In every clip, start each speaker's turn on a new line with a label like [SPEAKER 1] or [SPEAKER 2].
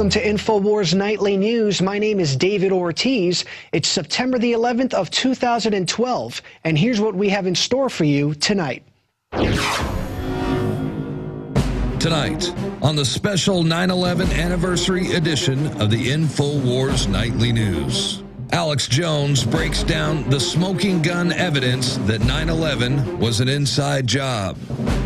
[SPEAKER 1] Welcome to Infowars Nightly News. My name is David Ortiz. It's September the 11th of 2012, and here's what we have in store for you tonight.
[SPEAKER 2] Tonight, on the special 9/11 anniversary edition of the Infowars Nightly News, Alex Jones breaks down the smoking gun evidence that 9/11 was an inside job.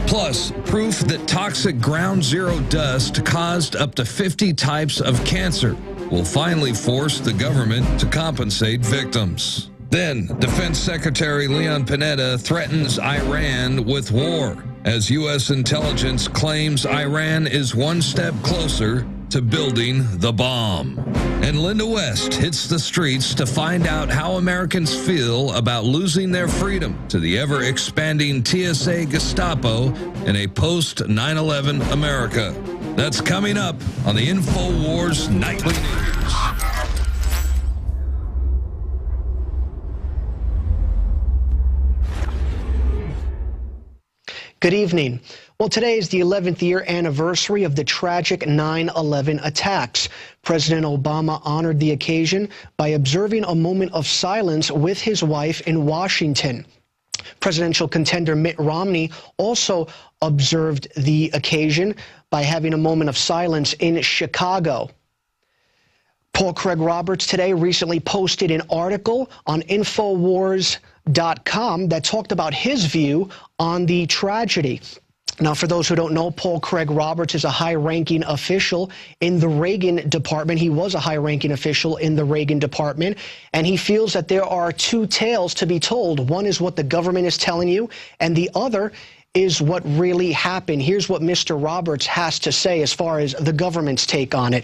[SPEAKER 2] Plus, proof that toxic ground zero dust caused up to 50 types of cancer will finally force the government to compensate victims. Then, Defense Secretary Leon Panetta threatens Iran with war, as U.S. intelligence claims Iran is one step closer to building the bomb. And Linda West hits the streets to find out how Americans feel about losing their freedom to the ever-expanding T.S.A. Gestapo in a post-9/11 America. That's coming up on the Infowars Nightly News.
[SPEAKER 1] Good evening. Well, today is the 11th year anniversary of the tragic 9/11 attacks. President Obama honored the occasion by observing a moment of silence with his wife in Washington. Presidential contender Mitt Romney also observed the occasion by having a moment of silence in Chicago. Paul Craig Roberts today recently posted an article on Infowars.com that talked about his view on the tragedy. Now, for those who don't know, Paul Craig Roberts is a high-ranking official in the Reagan department. He was a high-ranking official in the Reagan department, and he feels that there are two tales to be told. One is what the government is telling you, and the other is what really happened. Here's what Mr. Roberts has to say as far as the government's take on it.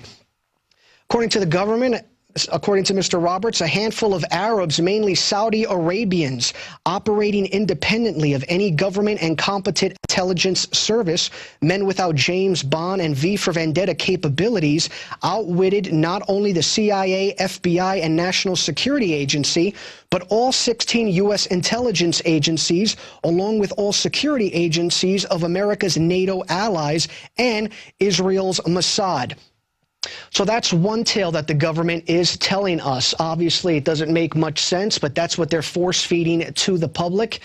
[SPEAKER 1] According to the government, according to Mr. Roberts, a handful of Arabs, mainly Saudi Arabians, operating independently of any government and competent intelligence service, men without James Bond and V for Vendetta capabilities, outwitted not only the CIA, FBI, and National Security Agency, but all 16 U.S. intelligence agencies, along with all security agencies of America's NATO allies and Israel's Mossad. So that's one tale that the government is telling us. Obviously, it doesn't make much sense, but that's what they're force-feeding to the public.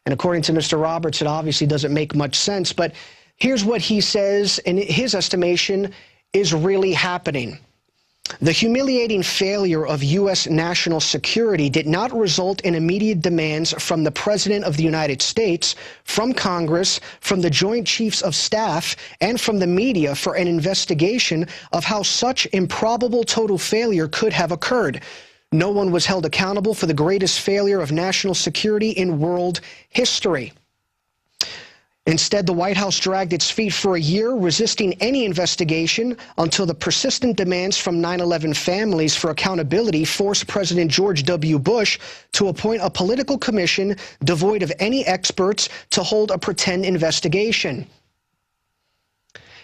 [SPEAKER 1] And according to Mr. Roberts, it obviously doesn't make much sense. But here's what he says, in his estimation, is really happening. The humiliating failure of U.S. national security did not result in immediate demands from the President of the United States, from Congress, from the Joint Chiefs of Staff, and from the media for an investigation of how such improbable total failure could have occurred. No one was held accountable for the greatest failure of national security in world history. Instead, the White House dragged its feet for a year, resisting any investigation until the persistent demands from 9/11 families for accountability forced President George W. Bush to appoint a political commission devoid of any experts to hold a pretend investigation.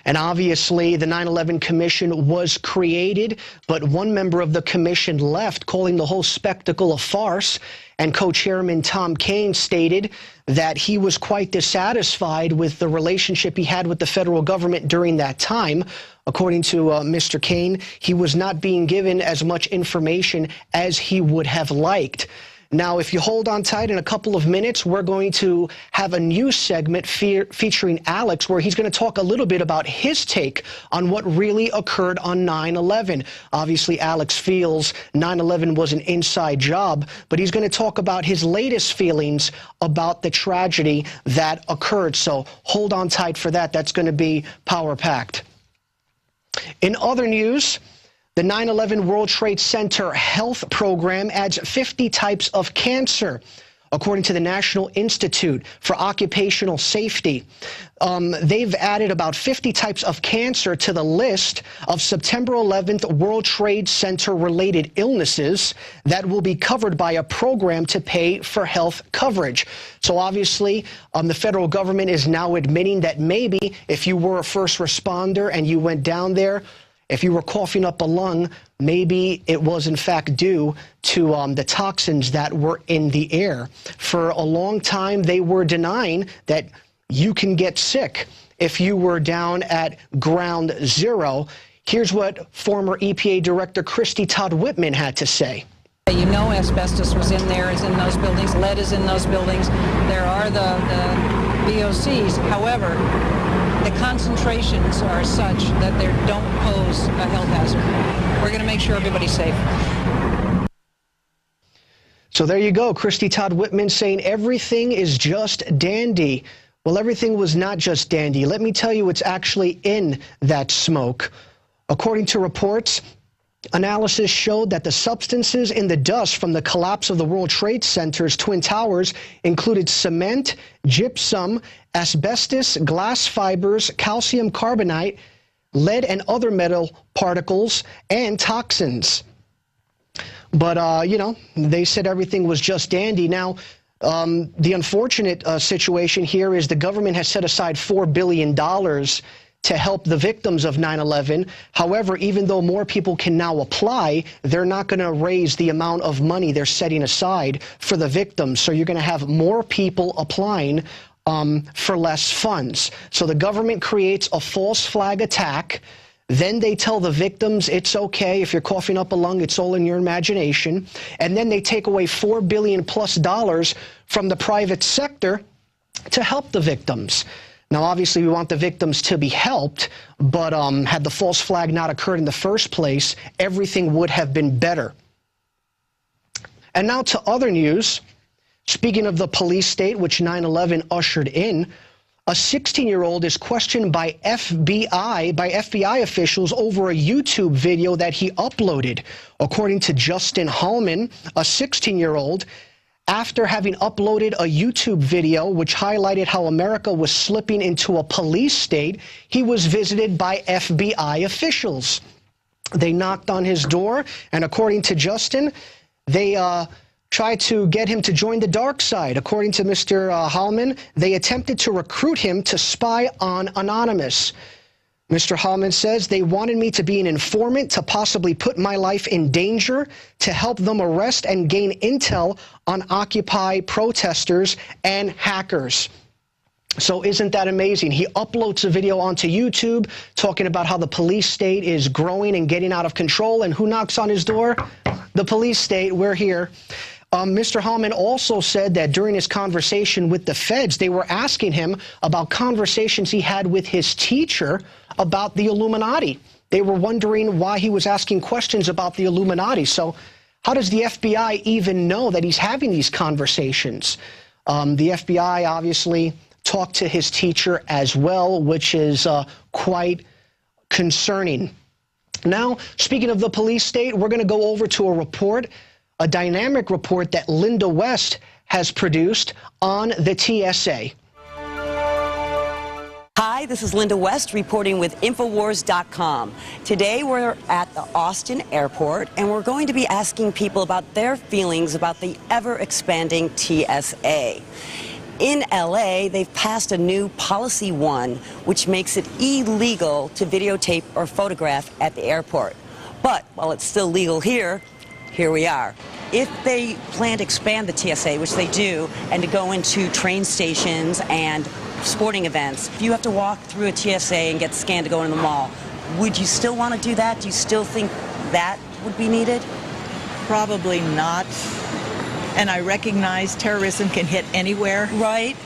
[SPEAKER 1] And obviously, the 9/11 Commission was created, but one member of the commission left, calling the whole spectacle a farce. And co-chairman Tom Kaine stated that he was quite dissatisfied with the relationship he had with the federal government during that time. According to Mr. Kaine, he was not being given as much information as he would have liked. Now, if you hold on tight, in a couple of minutes, we're going to have a news segment featuring Alex, where he's going to talk a little bit about his take on what really occurred on 9/11. Obviously, Alex feels 9/11 was an inside job, but he's going to talk about his latest feelings about the tragedy that occurred. So hold on tight for that. That's going to be power-packed. In other news, the 9/11 World Trade Center Health Program adds 50 types of cancer, according to the National Institute for Occupational Safety. They've added about 50 types of cancer to the list of September 11th World Trade Center-related illnesses that will be covered by a program to pay for health coverage. So obviously, the federal government is now admitting that maybe if you were a first responder and you went down there, if you were coughing up a lung, maybe it was in fact due to the toxins that were in the air. For a long time, they were denying that you can get sick if you were down at ground zero. Here's what former EPA Director Christy Todd Whitman had to say.
[SPEAKER 3] You know asbestos was in there, is in those buildings, lead is in those buildings. There are the VOCs. However, the concentrations are such that they don't pose a health hazard. We're going to make sure everybody's safe.
[SPEAKER 1] So there you go, Christy Todd Whitman saying everything is just dandy. Well, everything was not just dandy. Let me tell you what's actually in that smoke. According to reports, analysis showed that the substances in the dust from the collapse of the World Trade Center's Twin Towers included cement, gypsum, asbestos, glass fibers, calcium carbonate, lead and other metal particles, and toxins. But, you know, they said everything was just dandy. Now, the unfortunate situation here is the government has set aside $4 billion to help the victims of 9/11. However, even though more people can now apply, they're not going to raise the amount of money they're setting aside for the victims. So you're going to have more people applying for less funds. So the government creates a false flag attack. Then they tell the victims it's okay. If you're coughing up a lung, it's all in your imagination. And then they take away $4 billion+ from the private sector to help the victims. Now, obviously, we want the victims to be helped, but had the false flag not occurred in the first place, everything would have been better. And now to other news. Speaking of the police state, which 9/11 ushered in, a 16-year-old is questioned by FBI officials over a YouTube video that he uploaded. According to Justin Hallman, a 16-year-old, after having uploaded a YouTube video which highlighted how America was slipping into a police state, he was visited by FBI officials. They knocked on his door, and according to Justin, they tried to get him to join the dark side. According to Mr. Hallman, they attempted to recruit him to spy on Anonymous. Mr. Hallman says, they wanted me to be an informant, to possibly put my life in danger, to help them arrest and gain intel on Occupy protesters and hackers. So isn't that amazing? He uploads a video onto YouTube talking about how the police state is growing and getting out of control. And who knocks on his door? The police state. We're here. Mr. Hallman also said that during his conversation with the feds, they were asking him about conversations he had with his teacher about the Illuminati. They were wondering why he was asking questions about the Illuminati. So how does the FBI even know that he's having these conversations? The FBI obviously talked to his teacher as well, which is quite concerning. Now, speaking of the police state, we're going to go over to a report, a dynamic report that Linda West has produced on the T.S.A.
[SPEAKER 4] Hi, this is Linda West reporting with Infowars.com. Today we're at the Austin airport and we're going to be asking people about their feelings about the ever-expanding T.S.A. In L.A., they've passed a new Policy 1, which makes it illegal to videotape or photograph at the airport. But while it's still legal here we are. If they plan to expand the TSA, which they do, and to go into train stations and sporting events, if you have to walk through a TSA and get scanned to go into the mall, would you still want to do that? Do you still think that would be needed?
[SPEAKER 5] Probably not. And I recognize terrorism can hit anywhere.
[SPEAKER 4] Right.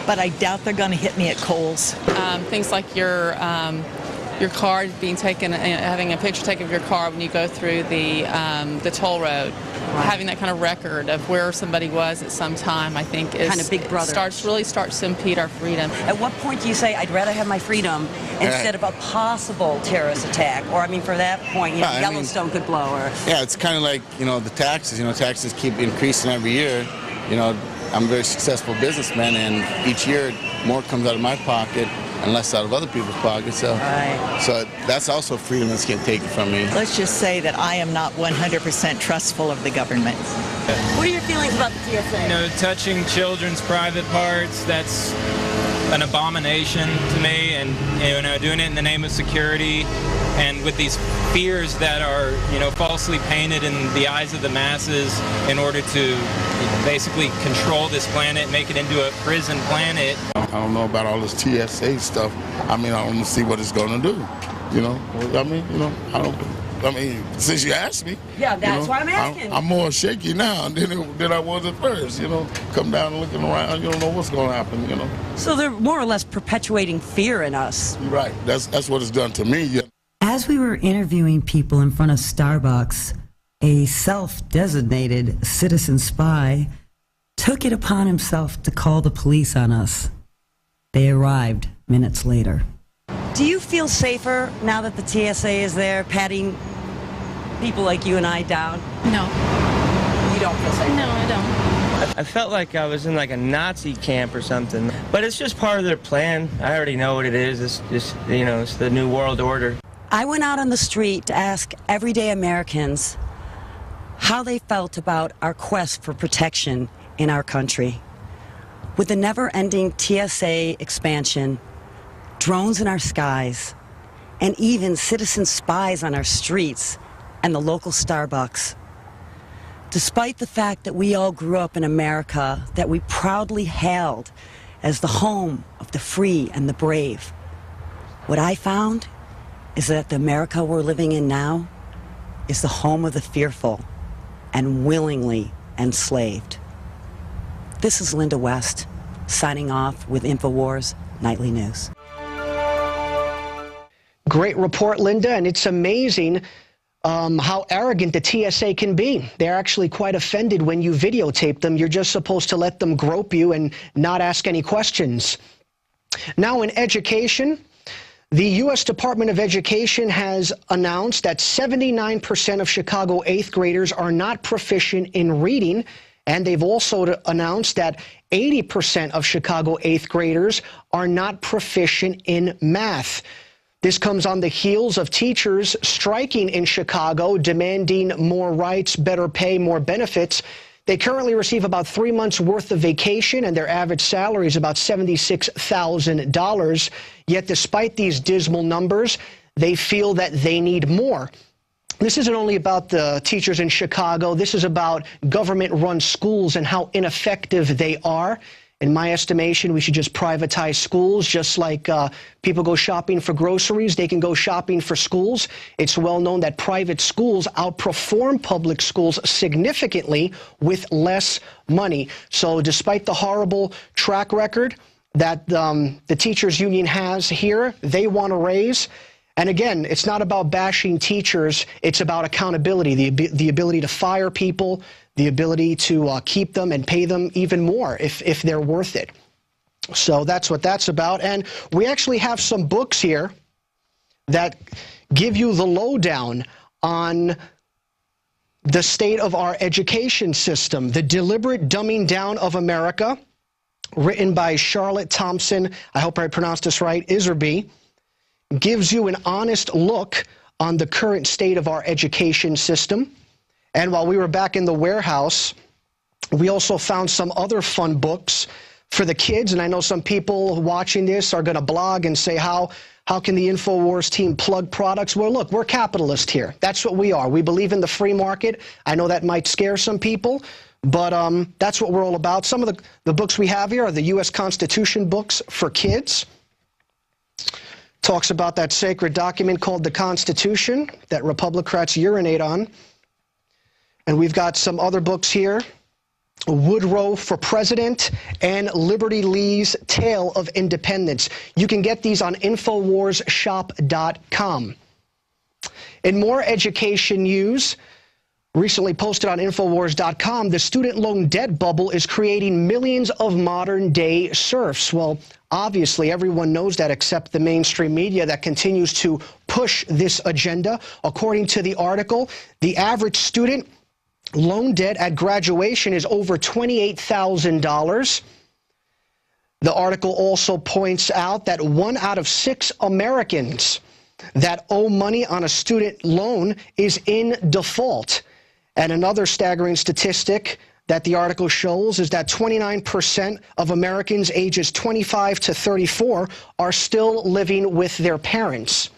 [SPEAKER 5] But I doubt they're going to hit me at Kohl's.
[SPEAKER 6] Things like your card being taken, having a picture taken of your car when you go through the toll road. Right. Having that kind of record of where somebody was at some time, I think, is
[SPEAKER 4] kind of Big Brother.
[SPEAKER 6] Really starts to impede our freedom.
[SPEAKER 4] At what point do you say, I'd rather have my freedom instead of a possible terrorist attack? Or, I mean, for that point, you know, Yellowstone could blow. Or
[SPEAKER 7] yeah, it's kind of like, you know, the taxes. You know, taxes keep increasing every year. You know, I'm a very successful businessman, and each year more comes out of my pocket and less out of other people's pockets. So, so that's also freedom that's getting taken from me.
[SPEAKER 5] Let's just say that I am not 100% trustful of the government.
[SPEAKER 4] What are your feelings about the TSA?
[SPEAKER 8] You know, touching children's private parts, that's an abomination to me, and you know, doing it in the name of security and with these fears that are, you know, falsely painted in the eyes of the masses in order to basically control this planet, make it into a prison planet.
[SPEAKER 9] I don't know about all this TSA stuff. I mean, I want to see what it's going to do. You know, I mean, you know, I mean, since you asked me.
[SPEAKER 4] Yeah, that's why I'm asking.
[SPEAKER 9] I'm more shaky now than I was at first, you know. Come down and looking around, you don't know what's going to happen, you know.
[SPEAKER 4] So they're more or less perpetuating fear in us.
[SPEAKER 9] You're right. That's what it's done to me. Yeah.
[SPEAKER 10] As we were interviewing people in front of Starbucks, a self-designated citizen spy took it upon himself to call the police on us. They arrived minutes later.
[SPEAKER 4] Do you feel safer now that the T.S.A. is there patting people like you and I down?
[SPEAKER 11] No.
[SPEAKER 4] You don't feel safer?
[SPEAKER 11] No, I don't.
[SPEAKER 12] I felt like I was in like a Nazi camp or something. But it's just part of their plan. I already know what it is. It's just, you know, it's the New World Order.
[SPEAKER 4] I went out on the street to ask everyday Americans how they felt about our quest for protection in our country. With the never-ending T.S.A. expansion, drones in our skies, and even citizen spies on our streets and the local Starbucks. Despite the fact that we all grew up in America that we proudly hailed as the home of the free and the brave, what I found is that the America we're living in now is the home of the fearful and willingly enslaved. This is Linda West, signing off with Infowars Nightly News.
[SPEAKER 1] Great report, Linda, and it's amazing how arrogant the T.S.A. can be. They're actually quite offended when you videotape them. You're just supposed to let them grope you and not ask any questions. Now in education, the U.S. Department of Education has announced that 79% of Chicago 8th graders are not proficient in reading, and they've also announced that 80% of Chicago 8th graders are not proficient in math. This comes on the heels of teachers striking in Chicago, demanding more rights, better pay, more benefits. They currently receive about 3 months' worth of vacation, and their average salary is about $76,000. Yet despite these dismal numbers, they feel that they need more. This isn't only about the teachers in Chicago. This is about government-run schools and how ineffective they are. In my estimation, we should just privatize schools, just like people go shopping for groceries. They can go shopping for schools. It's well known that private schools outperform public schools significantly with less money. So despite the horrible track record that the teachers union has here, they want to raise. And again, it's not about bashing teachers. It's about accountability, the ability to fire people, the ability to keep them and pay them even more if they're worth it. So that's what that's about. And we actually have some books here that give you the lowdown on the state of our education system. The Deliberate Dumbing Down of America, written by Charlotte Thompson, I hope I pronounced this right, Iserby, gives you an honest look on the current state of our education system. And while we were back in the warehouse, we also found some other fun books for the kids. And I know some people watching this are going to blog and say, how can the Infowars team plug products? Well, look, we're capitalists here. That's what we are. We believe in the free market. I know that might scare some people, but that's what we're all about. Some of the books we have here are the U.S. Constitution books for kids. Talks about that sacred document called the Constitution that Republicrats urinate on. And we've got some other books here, Woodrow for President and Liberty Lee's Tale of Independence. You can get these on InfoWarsShop.com. In more education news, recently posted on Infowars.com, the student loan debt bubble is creating millions of modern-day serfs. Well, obviously, everyone knows that except the mainstream media that continues to push this agenda. According to the article, the average student loan debt at graduation is over $28,000. The article also points out that 1 out of 6 Americans that owe money on a student loan is in default. And another staggering statistic that the article shows is that 29% of Americans ages 25 to 34 are still living with their parents.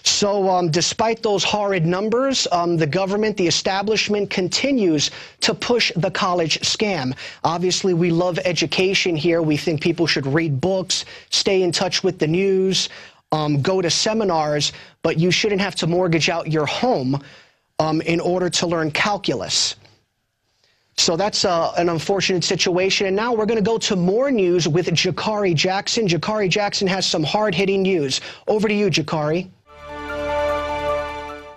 [SPEAKER 1] So despite those horrid numbers, the government, the establishment continues to push the college scam. Obviously, we love education here. We think people should read books, stay in touch with the news. go to seminars, but you shouldn't have to mortgage out your home in order to learn calculus. So that's an unfortunate situation. And now we're going to go to more news with Jakari Jackson. Jakari Jackson has some hard-hitting news. Over to you, Jakari.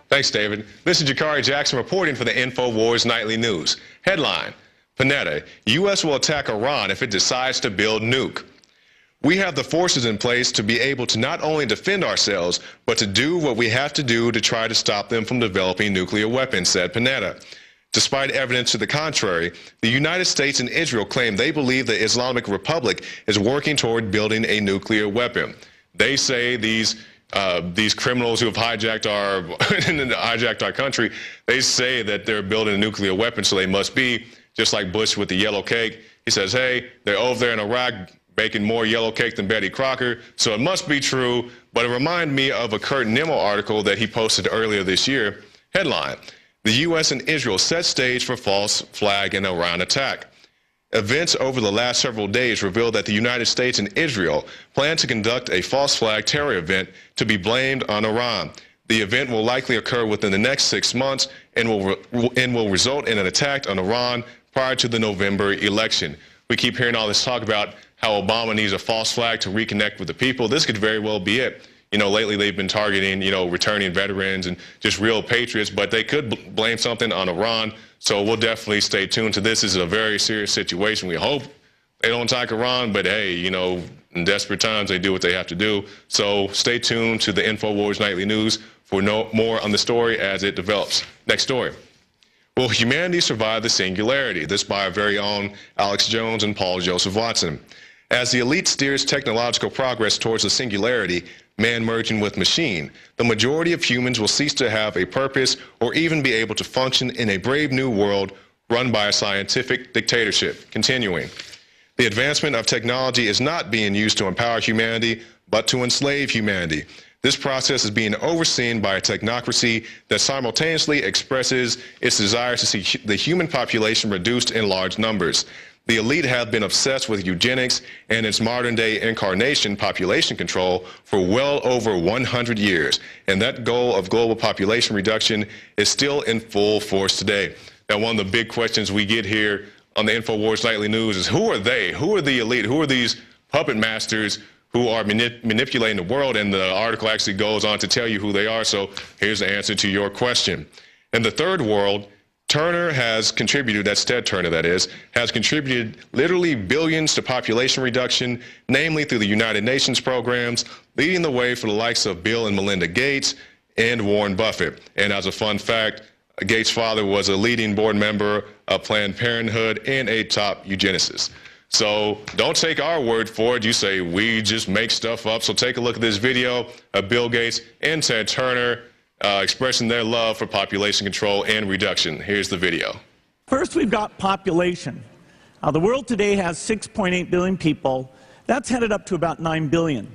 [SPEAKER 11] Thanks, David. This is Jakari Jackson reporting for the Infowars Nightly News. Headline: Panetta, U.S. will attack Iran if it decides to build nuke. We have the forces in place to be able to not only defend ourselves, but to do what we have to do to try to stop them from developing nuclear weapons, said Panetta. Despite evidence to the contrary, the United States and Israel claim they believe the Islamic Republic is working toward building a nuclear weapon. They say these criminals who have hijacked our country, they say that they're building a nuclear weapon, so they must be, just like Bush with the yellow cake. He says, hey, they're over there in Iraq baking more yellow cake than Betty Crocker, so it must be true. But it reminded me of a Kurt Nimmo article that he posted earlier this year. Headline: The U.S. and Israel set stage for false flag and Iran attack. Events over the last several days revealed that the United States and Israel plan to conduct a false flag terror event to be blamed on Iran. The event will likely occur within the next 6 months and will result in an attack on Iran prior to the November election. We keep hearing all this talk about how Obama needs a false flag to reconnect with the people. This could very well be it. You know, lately they've been targeting, returning veterans and just real patriots, but they could blame something on Iran. So we'll definitely stay tuned to this. This is a very serious situation. We hope they don't attack Iran, but hey, in desperate times, they do what they have to do. So stay tuned to the Infowars Nightly News for more on the story as it develops. Next story. Will humanity survive the singularity? This by our very own Alex Jones and Paul Joseph Watson. As the elite steers technological progress towards the singularity, man merging with machine, the majority of humans will cease to have a purpose or even be able to function in a brave new world run by a scientific dictatorship. Continuing. The advancement of technology is not being used to empower humanity, but to enslave humanity. This process is being overseen by a technocracy that simultaneously expresses its desire to see the human population reduced in large numbers. The elite have been obsessed with eugenics and its modern-day incarnation, population control, for well over 100 years. And that goal of global population reduction is still in full force today. Now, one of the big questions we get here on the Infowars Nightly News is, who are they? Who are the elite? Who are these puppet masters who are manipulating the world? And the article actually goes on to tell you who they are. So here's the answer to your question. In the third world, Turner has contributed, that's Ted Turner that is, has contributed literally billions to population reduction, namely through the United Nations programs, leading the way for the likes of Bill and Melinda Gates and Warren Buffett. And as a fun fact, Gates' father was a leading board member of Planned Parenthood and a top eugenicist. So don't take our word for it. You say we just make stuff up. So take a look at this video of Bill Gates and Ted Turner expressing their love for population control and reduction. Here's the video.
[SPEAKER 13] First, we've got population. The world today has 6.8 billion people. That's headed up to about 9 billion.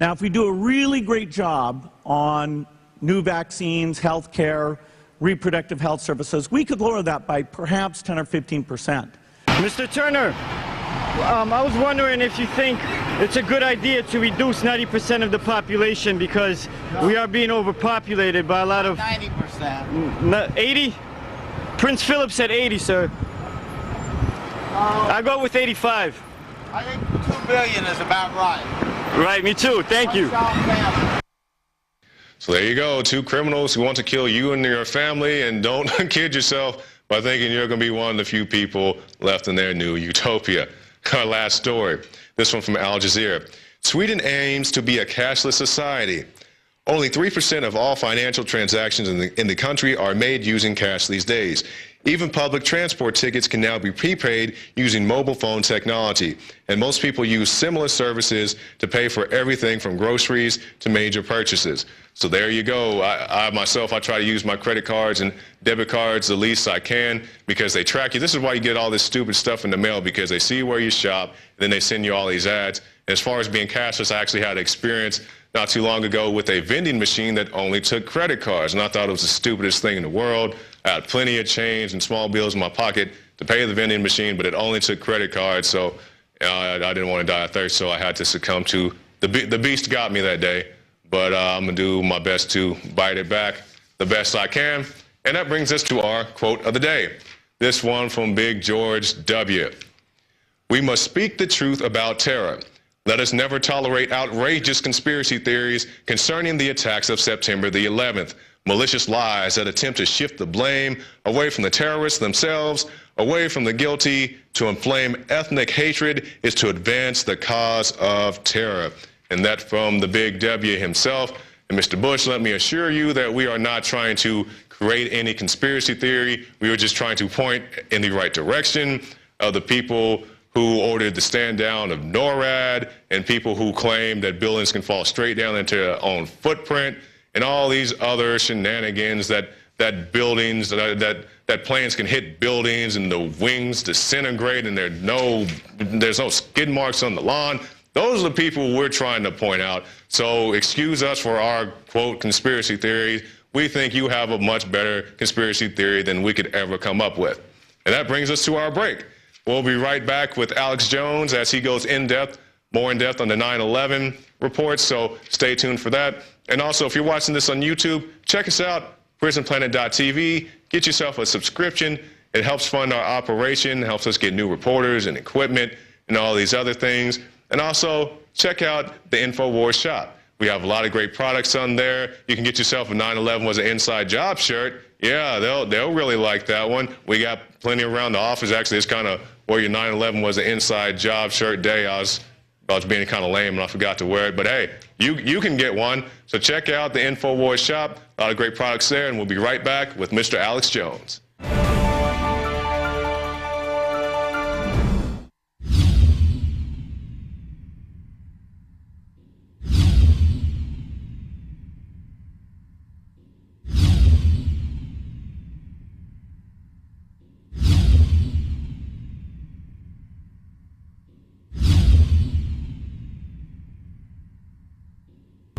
[SPEAKER 13] Now, if we do a really great job on new vaccines, health care, reproductive health services, we could lower that by perhaps 10 or 15%.
[SPEAKER 12] Mr. Turner, I was wondering if you think it's a good idea to reduce 90% of the population because we are being overpopulated by a lot of... 90%. 80? Prince Philip said 80, sir. I go with 85.
[SPEAKER 14] I think 2 billion is about right.
[SPEAKER 12] Right, me too. Thank you.
[SPEAKER 11] So there you go, 2 criminals who want to kill you and your family, and don't kid yourself by thinking you're going to be one of the few people left in their new utopia. Our last story, this one from Al Jazeera. Sweden aims to be a cashless society. Only 3% of all financial transactions in the country are made using cash these days. Even public transport tickets can now be prepaid using mobile phone technology. And most people use similar services to pay for everything from groceries to major purchases. So there you go. I myself try to use my credit cards and debit cards the least I can because they track you. This is why you get all this stupid stuff in the mail, because they see where you shop, and then they send you all these ads. And as far as being cashless, I actually had experience not too long ago with a vending machine that only took credit cards. And I thought it was the stupidest thing in the world. I had plenty of change and small bills in my pocket to pay the vending machine, but it only took credit cards. So I didn't want to die of thirst, so I had to succumb to the beast got me that day. but I'm going to do my best to bite it back the best I can. And that brings us to our quote of the day. This one from Big George W. We must speak the truth about terror. Let us never tolerate outrageous conspiracy theories concerning the attacks of September the 11th. Malicious lies that attempt to shift the blame away from the terrorists themselves, away from the guilty, to inflame ethnic hatred is to advance the cause of terror. And that from the Big W himself. And Mr. Bush, let me assure you that we are not trying to create any conspiracy theory. We were just trying to point in the right direction of the people who ordered the stand down of NORAD and people who claim that buildings can fall straight down into their own footprint and all these other shenanigans that buildings, that planes can hit buildings and the wings disintegrate and there's no skid marks on the lawn. Those are the people we're trying to point out. So excuse us for our, quote, conspiracy theories. We think you have a much better conspiracy theory than we could ever come up with. And that brings us to our break. We'll be right back with Alex Jones as he goes more in depth on the 9/11 reports. So stay tuned for that. And also, if you're watching this on YouTube, check us out, prisonplanet.tv. Get yourself a subscription. It helps fund our operation, helps us get new reporters and equipment and all these other things. And also, check out the Infowars shop. We have a lot of great products on there. You can get yourself a 9/11 was an inside job shirt. Yeah, they'll really like that one. We got plenty around the office. Actually, it's kind of where your 9/11 was an inside job shirt day. I was about to being kind of lame and I forgot to wear it. But hey, you can get one. So check out the Infowars shop. A lot of great products there. And we'll be right back with Mr. Alex Jones.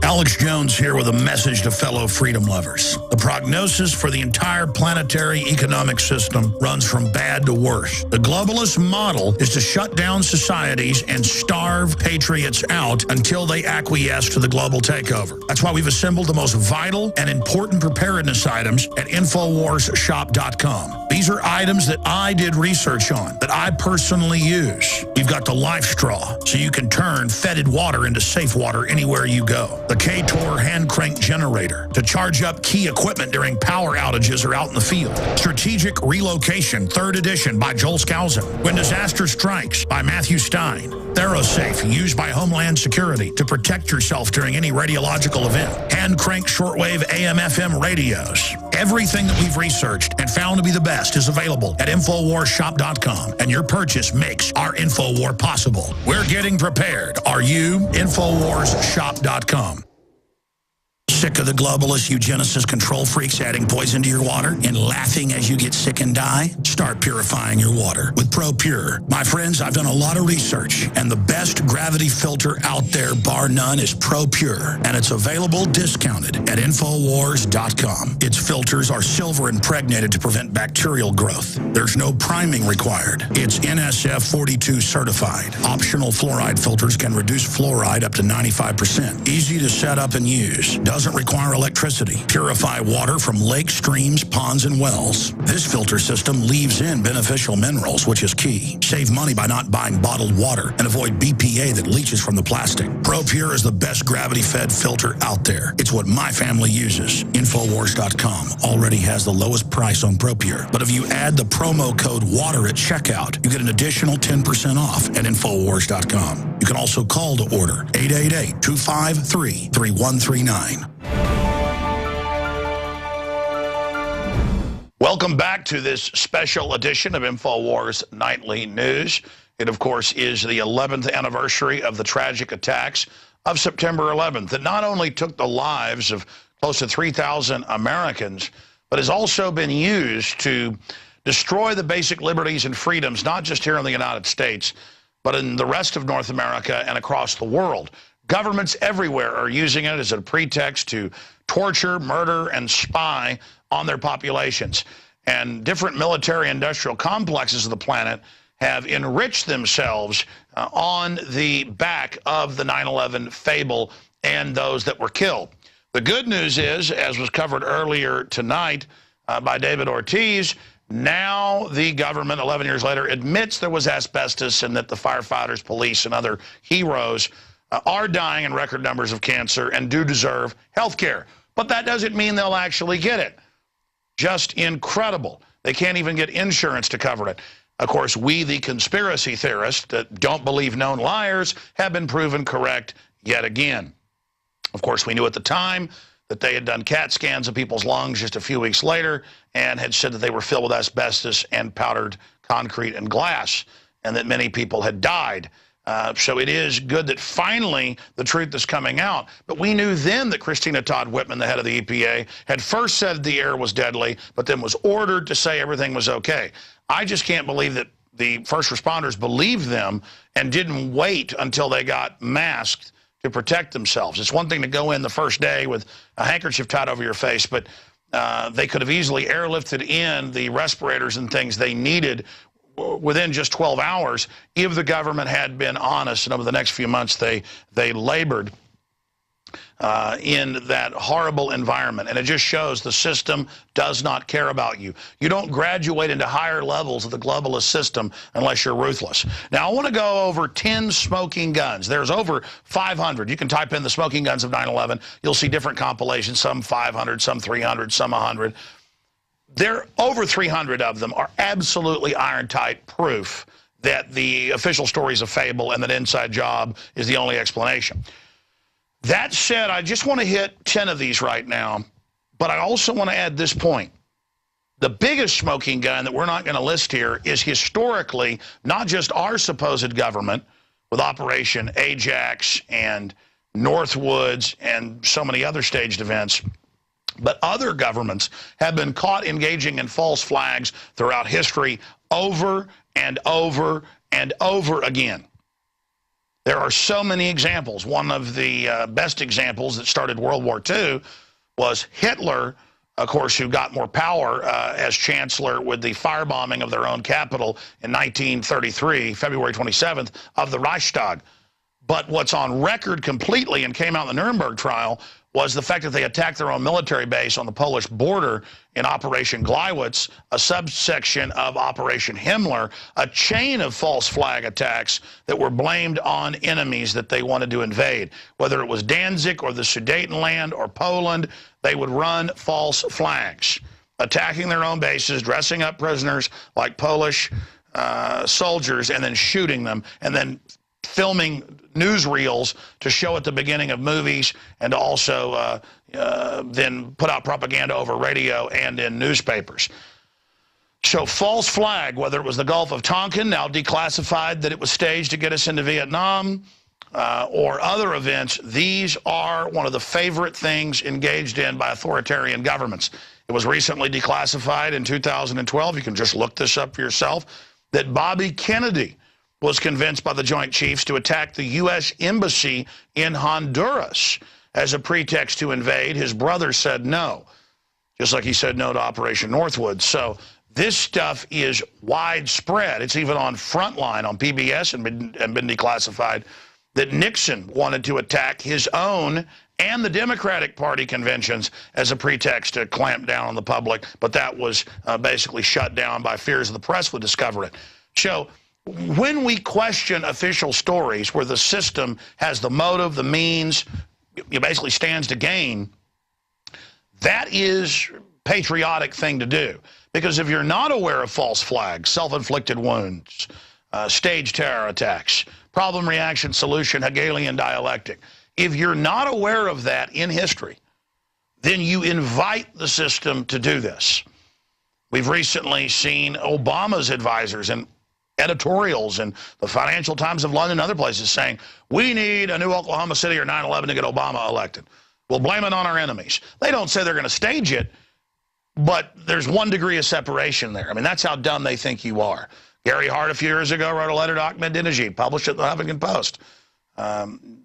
[SPEAKER 15] Alex Jones here with a message to fellow freedom lovers. The prognosis for the entire planetary economic system runs from bad to worse. The globalist model is to shut down societies and starve patriots out until they acquiesce to the global takeover. That's why we've assembled the most vital and important preparedness items at InfoWarsShop.com. These are items that I did research on, that I personally use. You've got the life straw, so you can turn fetid water into safe water anywhere you go. The K-Tor hand crank generator to charge up key equipment during power outages or out in the field. Strategic Relocation, 3rd edition by Joel Skousen. When Disaster Strikes by Matthew Stein. ThyroSafe, used by Homeland Security to protect yourself during any radiological event. Hand crank shortwave AM/FM radios. Everything that we've researched and found to be the best is available at InfoWarsShop.com, and your purchase makes our InfoWar possible. We're getting prepared. Are you? InfoWarsShop.com. Sick of the globalist eugenicist control freaks adding poison to your water and laughing as you get sick and die? Start purifying your water with ProPure. My friends, I've done a lot of research, and the best gravity filter out there, bar none, is ProPure, and it's available discounted at Infowars.com. Its filters are silver impregnated to prevent bacterial growth. There's no priming required. It's NSF 42 certified. Optional fluoride filters can reduce fluoride up to 95%. Easy to set up and use. Doesn't require electricity. Purify water from lakes, streams, ponds, and wells. This filter system leaves in beneficial minerals, which is key. Save money by not buying bottled water and avoid BPA that leaches from the plastic. ProPure is the best gravity-fed filter out there. It's what my family uses. Infowars.com already has the lowest price on ProPure. But if you add the promo code WATER at checkout, you get an additional 10% off at Infowars.com. You can also call to order 888-253-3139. Welcome back to this special edition of InfoWars Nightly News. It, of course, is the 11th anniversary of the tragic attacks of September 11th that not only took the lives of close to 3,000 Americans, but has also been used to destroy the basic liberties and freedoms, not just here in the United States, but in the rest of North America and across the world. Governments everywhere are using it as a pretext to torture, murder, and spy on their populations. And different military-industrial complexes of the planet have enriched themselves on the back of the 9/11 fable and those that were killed. The good news is, as was covered earlier tonight by David Ortiz, now the government, 11 years later, admits there was asbestos and that the firefighters, police, and other heroes are dying in record numbers of cancer and do deserve health care. But that doesn't mean they'll actually get it. Just incredible. They can't even get insurance to cover it. Of course, we, the conspiracy theorists that don't believe known liars, have been proven correct yet again. Of course, we knew at the time that they had done CAT scans of people's lungs just a few weeks later and had said that they were filled with asbestos and powdered concrete and glass, and that many people had died. So it is good that finally the truth is coming out. But we knew then that Christina Todd Whitman, the head of the EPA, had first said the air was deadly, but then was ordered to say everything was okay. I just can't believe that the first responders believed them and didn't wait until they got masked to protect themselves. It's one thing to go in the first day with a handkerchief tied over your face, but they could have easily airlifted in the respirators and things they needed within just 12 hours if the government had been honest, and over the next few months they labored in that horrible environment. And it just shows the system does not care about you. You don't graduate into higher levels of the globalist system unless you're ruthless. Now, I want to go over 10 smoking guns. There's over 500. You can type in the smoking guns of 9/11. You'll see different compilations, some 500, some 300, some 100. There, over 300 of them are absolutely iron-tight proof that the official story is a fable and that inside job is the only explanation. That said, I just want to hit 10 of these right now, but I also want to add this point. The biggest smoking gun that we're not going to list here is historically not just our supposed government with Operation Ajax and Northwoods and so many other staged events, but other governments have been caught engaging in false flags throughout history over and over and over again. There are so many examples. One of the best examples that started World War II was Hitler, of course, who got more power as chancellor with the firebombing of their own capital in 1933, February 27th, of the Reichstag. But what's on record completely and came out in the Nuremberg trial was the fact that they attacked their own military base on the Polish border in Operation Gleiwitz, a subsection of Operation Himmler, a chain of false flag attacks that were blamed on enemies that they wanted to invade. Whether it was Danzig or the Sudetenland or Poland, they would run false flags, attacking their own bases, dressing up prisoners like Polish soldiers, and then shooting them, and then filming newsreels to show at the beginning of movies, and to also then put out propaganda over radio and in newspapers. So false flag, whether it was the Gulf of Tonkin, now declassified that it was staged to get us into Vietnam, or other events, these are one of the favorite things engaged in by authoritarian governments. It was recently declassified in 2012, you can just look this up for yourself, that Bobby Kennedy was convinced by the Joint Chiefs to attack the U.S. Embassy in Honduras as a pretext to invade. His brother said no, just like he said no to Operation Northwoods. So this stuff is widespread. It's even on Frontline on PBS and been declassified, that Nixon wanted to attack his own and the Democratic Party conventions as a pretext to clamp down on the public, but that was basically shut down by fears of the press would discover it. So when we question official stories where the system has the motive, the means, it basically stands to gain, that is a patriotic thing to do. Because if you're not aware of false flags, self-inflicted wounds, staged terror attacks, problem, reaction, solution, Hegelian dialectic, if you're not aware of that in history, then you invite the system to do this. We've recently seen Obama's advisors and editorials in the Financial Times of London and other places saying, we need a new Oklahoma City or 9/11 to get Obama elected. We'll blame it on our enemies. They don't say they're going to stage it, but there's 1 degree of separation there. I mean, that's how dumb they think you are. Gary Hart a few years ago wrote a letter to Ahmadinejad, published it in the Huffington Post,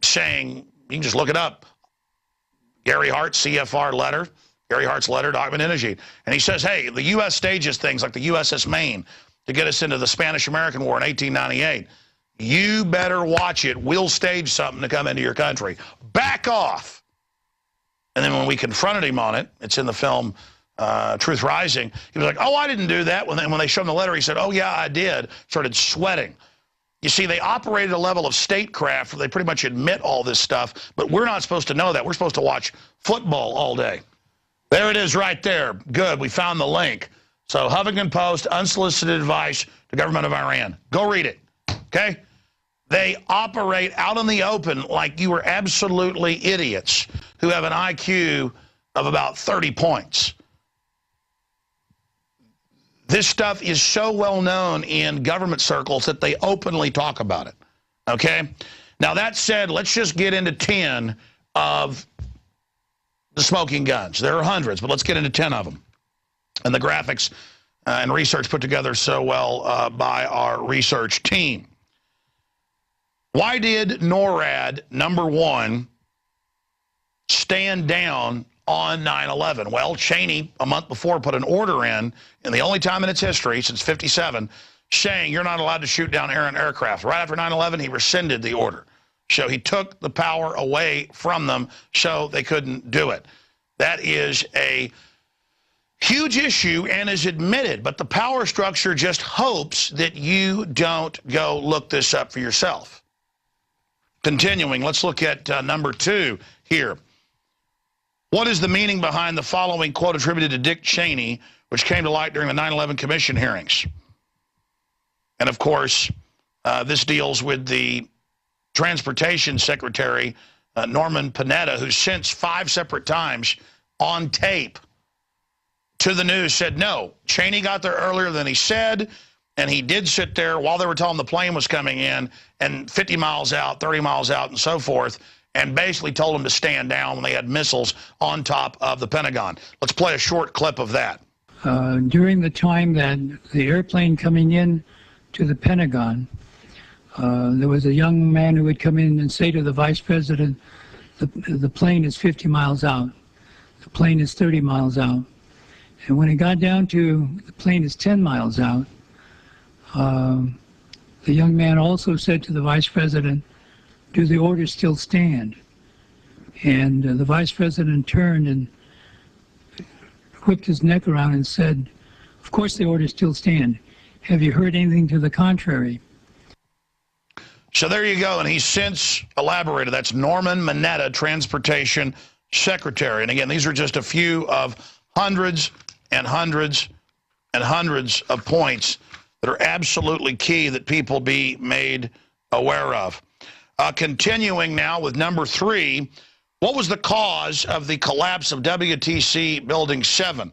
[SPEAKER 15] saying, you can just look it up, Gary Hart CFR letter, Gary Hart's letter to Ahmadinejad. And he says, hey, the U.S. stages things like the USS Maine to get us into the Spanish-American War in 1898. You better watch it. We'll stage something to come into your country. back off. And then when we confronted him on it, it's in the film Truth Rising, he was like, oh, I didn't do that. When they showed him the letter, he said, oh, yeah, I did. Started sweating. You see, they operate at a level of statecraft where they pretty much admit all this stuff, but we're not supposed to know that. We're supposed to watch football all day. There it is right there. Good, we found the link. So Huffington Post, unsolicited advice to government of Iran. Go read it, okay? They operate out in the open like you were absolutely idiots who have an IQ of about 30 points. This stuff is so well known in government circles that they openly talk about it, okay? Now, that said, let's just get into 10 of the smoking guns. There are hundreds, but let's get into 10 of them. And the graphics and research put together so well by our research team. Why did NORAD, #1, stand down on 9/11? Well, Cheney, a month before, put an order in the only time in its history, since '57, saying you're not allowed to shoot down errant aircraft. Right after 9/11, he rescinded the order. So he took the power away from them so they couldn't do it. That is a huge issue and is admitted, but the power structure just hopes that you don't go look this up for yourself. Continuing, let's look at #2 here. What is the meaning behind the following quote attributed to Dick Cheney, which came to light during the 9/11 Commission hearings? And, of course, this deals with the Transportation Secretary, Norman Panetta, who since 5 separate times on tape to the news said, no, Cheney got there earlier than he said, and he did sit there while they were telling the plane was coming in, and 50 miles out, 30 miles out, and so forth, and basically told them to stand down when they had missiles on top of the Pentagon. Let's play a short clip of that.
[SPEAKER 16] During the time that the airplane coming in to the Pentagon, there was a young man who would come in and say to the vice president, the plane is 50 miles out. The plane is 30 miles out. And when it got down to the plane is 10 miles out, the young man also said to the vice president, do the orders still stand? And the vice president turned and whipped his neck around and said, of course the orders still stand. Have you heard anything to the contrary?
[SPEAKER 15] So there you go, and he's since elaborated. That's Norman Panetta, Transportation Secretary. And again, these are just a few of hundreds and hundreds and hundreds of points that are absolutely key that people be made aware of. Continuing now with #3, what was the cause of the collapse of WTC Building 7?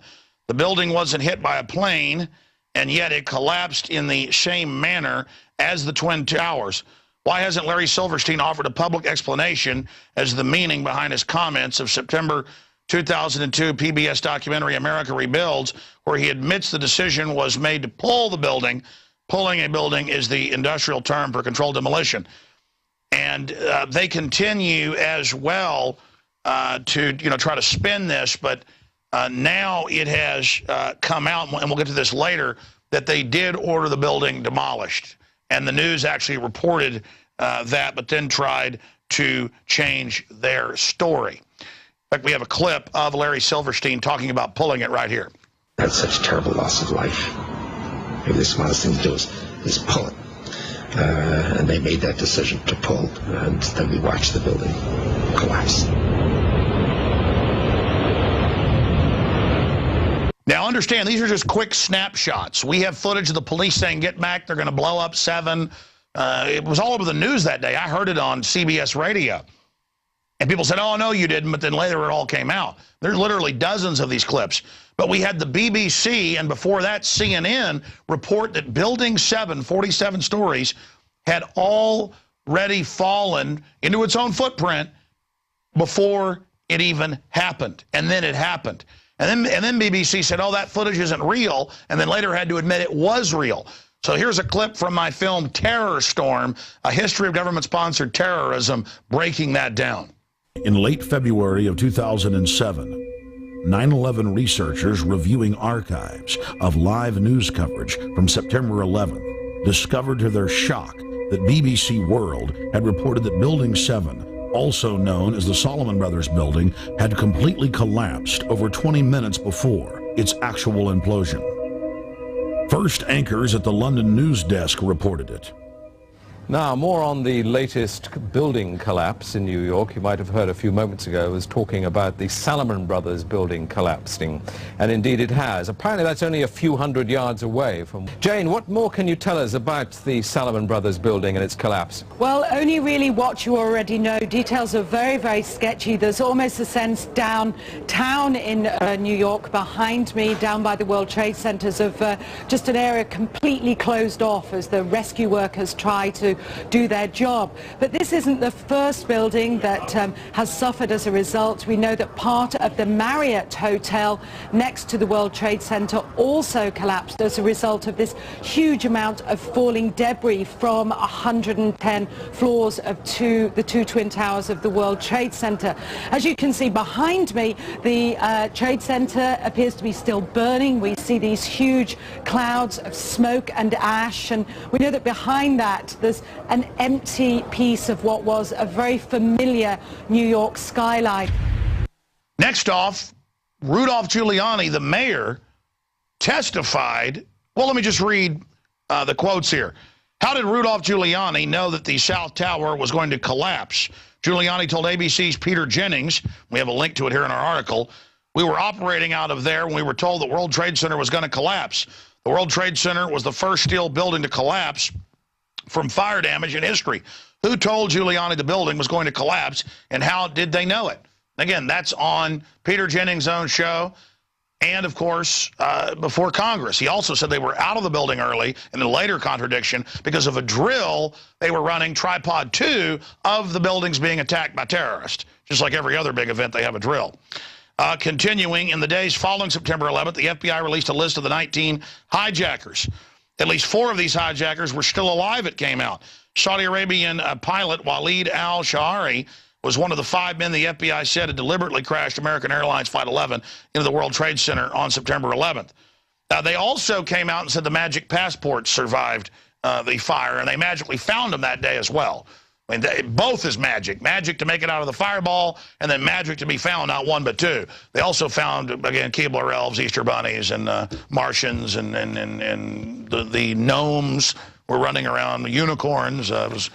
[SPEAKER 15] The building wasn't hit by a plane, and yet it collapsed in the same manner as the Twin Towers. Why hasn't Larry Silverstein offered a public explanation as the meaning behind his comments of September 2002 PBS documentary America Rebuilds, where he admits the decision was made to pull the building? Pulling a building is the industrial term for controlled demolition. And they continue as well to try to spin this, but now it has come out, and we'll get to this later, that they did order the building demolished. And the news actually reported that, but then tried to change their story. In fact, we have a clip of Larry Silverstein talking about pulling it right here.
[SPEAKER 17] That's such a terrible loss of life. Maybe the smartest thing to do is pull it. And they made that decision to pull, and then we watched the building collapse.
[SPEAKER 15] Now, understand, these are just quick snapshots. We have footage of the police saying, get back, they're going to blow up 7. It was all over the news that day. I heard it on CBS radio. And people said, oh, no, you didn't, but then later it all came out. There's literally dozens of these clips. But we had the BBC, and before that, CNN, report that Building 7, 47 stories, had already fallen into its own footprint before it even happened. And then it happened. And then BBC said, oh, that footage isn't real, and then later had to admit it was real. So here's a clip from my film Terror Storm, a history of government-sponsored terrorism, breaking that down. In late February of 2007, 9/11 researchers reviewing archives of live news coverage from September 11th discovered to their shock that BBC World had reported that Building 7, also known as the Salomon Brothers building, had completely collapsed over 20 minutes before its actual implosion. First anchors at the London news desk reported it.
[SPEAKER 18] Now, more on the latest building collapse in New York. You might have heard a few moments ago I was talking about the Salomon Brothers building collapsing. And indeed it has. Apparently that's only a few hundred yards away from... Jane, what more can you tell us about the Salomon Brothers building and its collapse?
[SPEAKER 19] Well, only really what you already know. Details are very, very sketchy. There's almost a sense downtown in New York behind me, down by the World Trade Centers, of just an area completely closed off as the rescue workers try to do their job. But this isn't the first building that has suffered as a result. We know that part of the Marriott Hotel next to the World Trade Center also collapsed as a result of this huge amount of falling debris from 110 floors of the two twin towers of the World Trade Center. As you can see behind me, the Trade Center appears to be still burning. We see these huge clouds of smoke and ash, and we know that behind that there's an empty piece of what was a very familiar New York skyline.
[SPEAKER 20] Next off, Rudolph Giuliani, the mayor, testified. Well, let me just read the quotes here. How did Rudolph Giuliani know that the South Tower was going to collapse? Giuliani told ABC's Peter Jennings, we have a link to it here in our article, we were operating out of there when we were told the World Trade Center was going to collapse. The World Trade Center was the first steel building to collapse from fire damage in history. Who told Giuliani the building was going to collapse, and how did they know it? Again, that's on Peter Jennings' own show, and of course, before Congress. He also said they were out of the building early, in a later contradiction, because of a drill they were running, Tripod 2, of the buildings being attacked by terrorists. Just like every other big event, they have a drill. Continuing, in the days following September 11th, the FBI released a list of the 19 hijackers. At least 4 of these hijackers were still alive, it came out. Saudi Arabian pilot Waleed al-Shahari was one of the 5 men the FBI said had deliberately crashed American Airlines Flight 11 into the World Trade Center on September 11th. They also came out and said the magic passports survived the fire, and they magically found them that day as well. I mean, both is magic. Magic to make it out of the fireball, and then magic to be found, not 1 but 2. They also found, again, Keebler elves, Easter bunnies, and Martians, and the gnomes were running around, the unicorns. And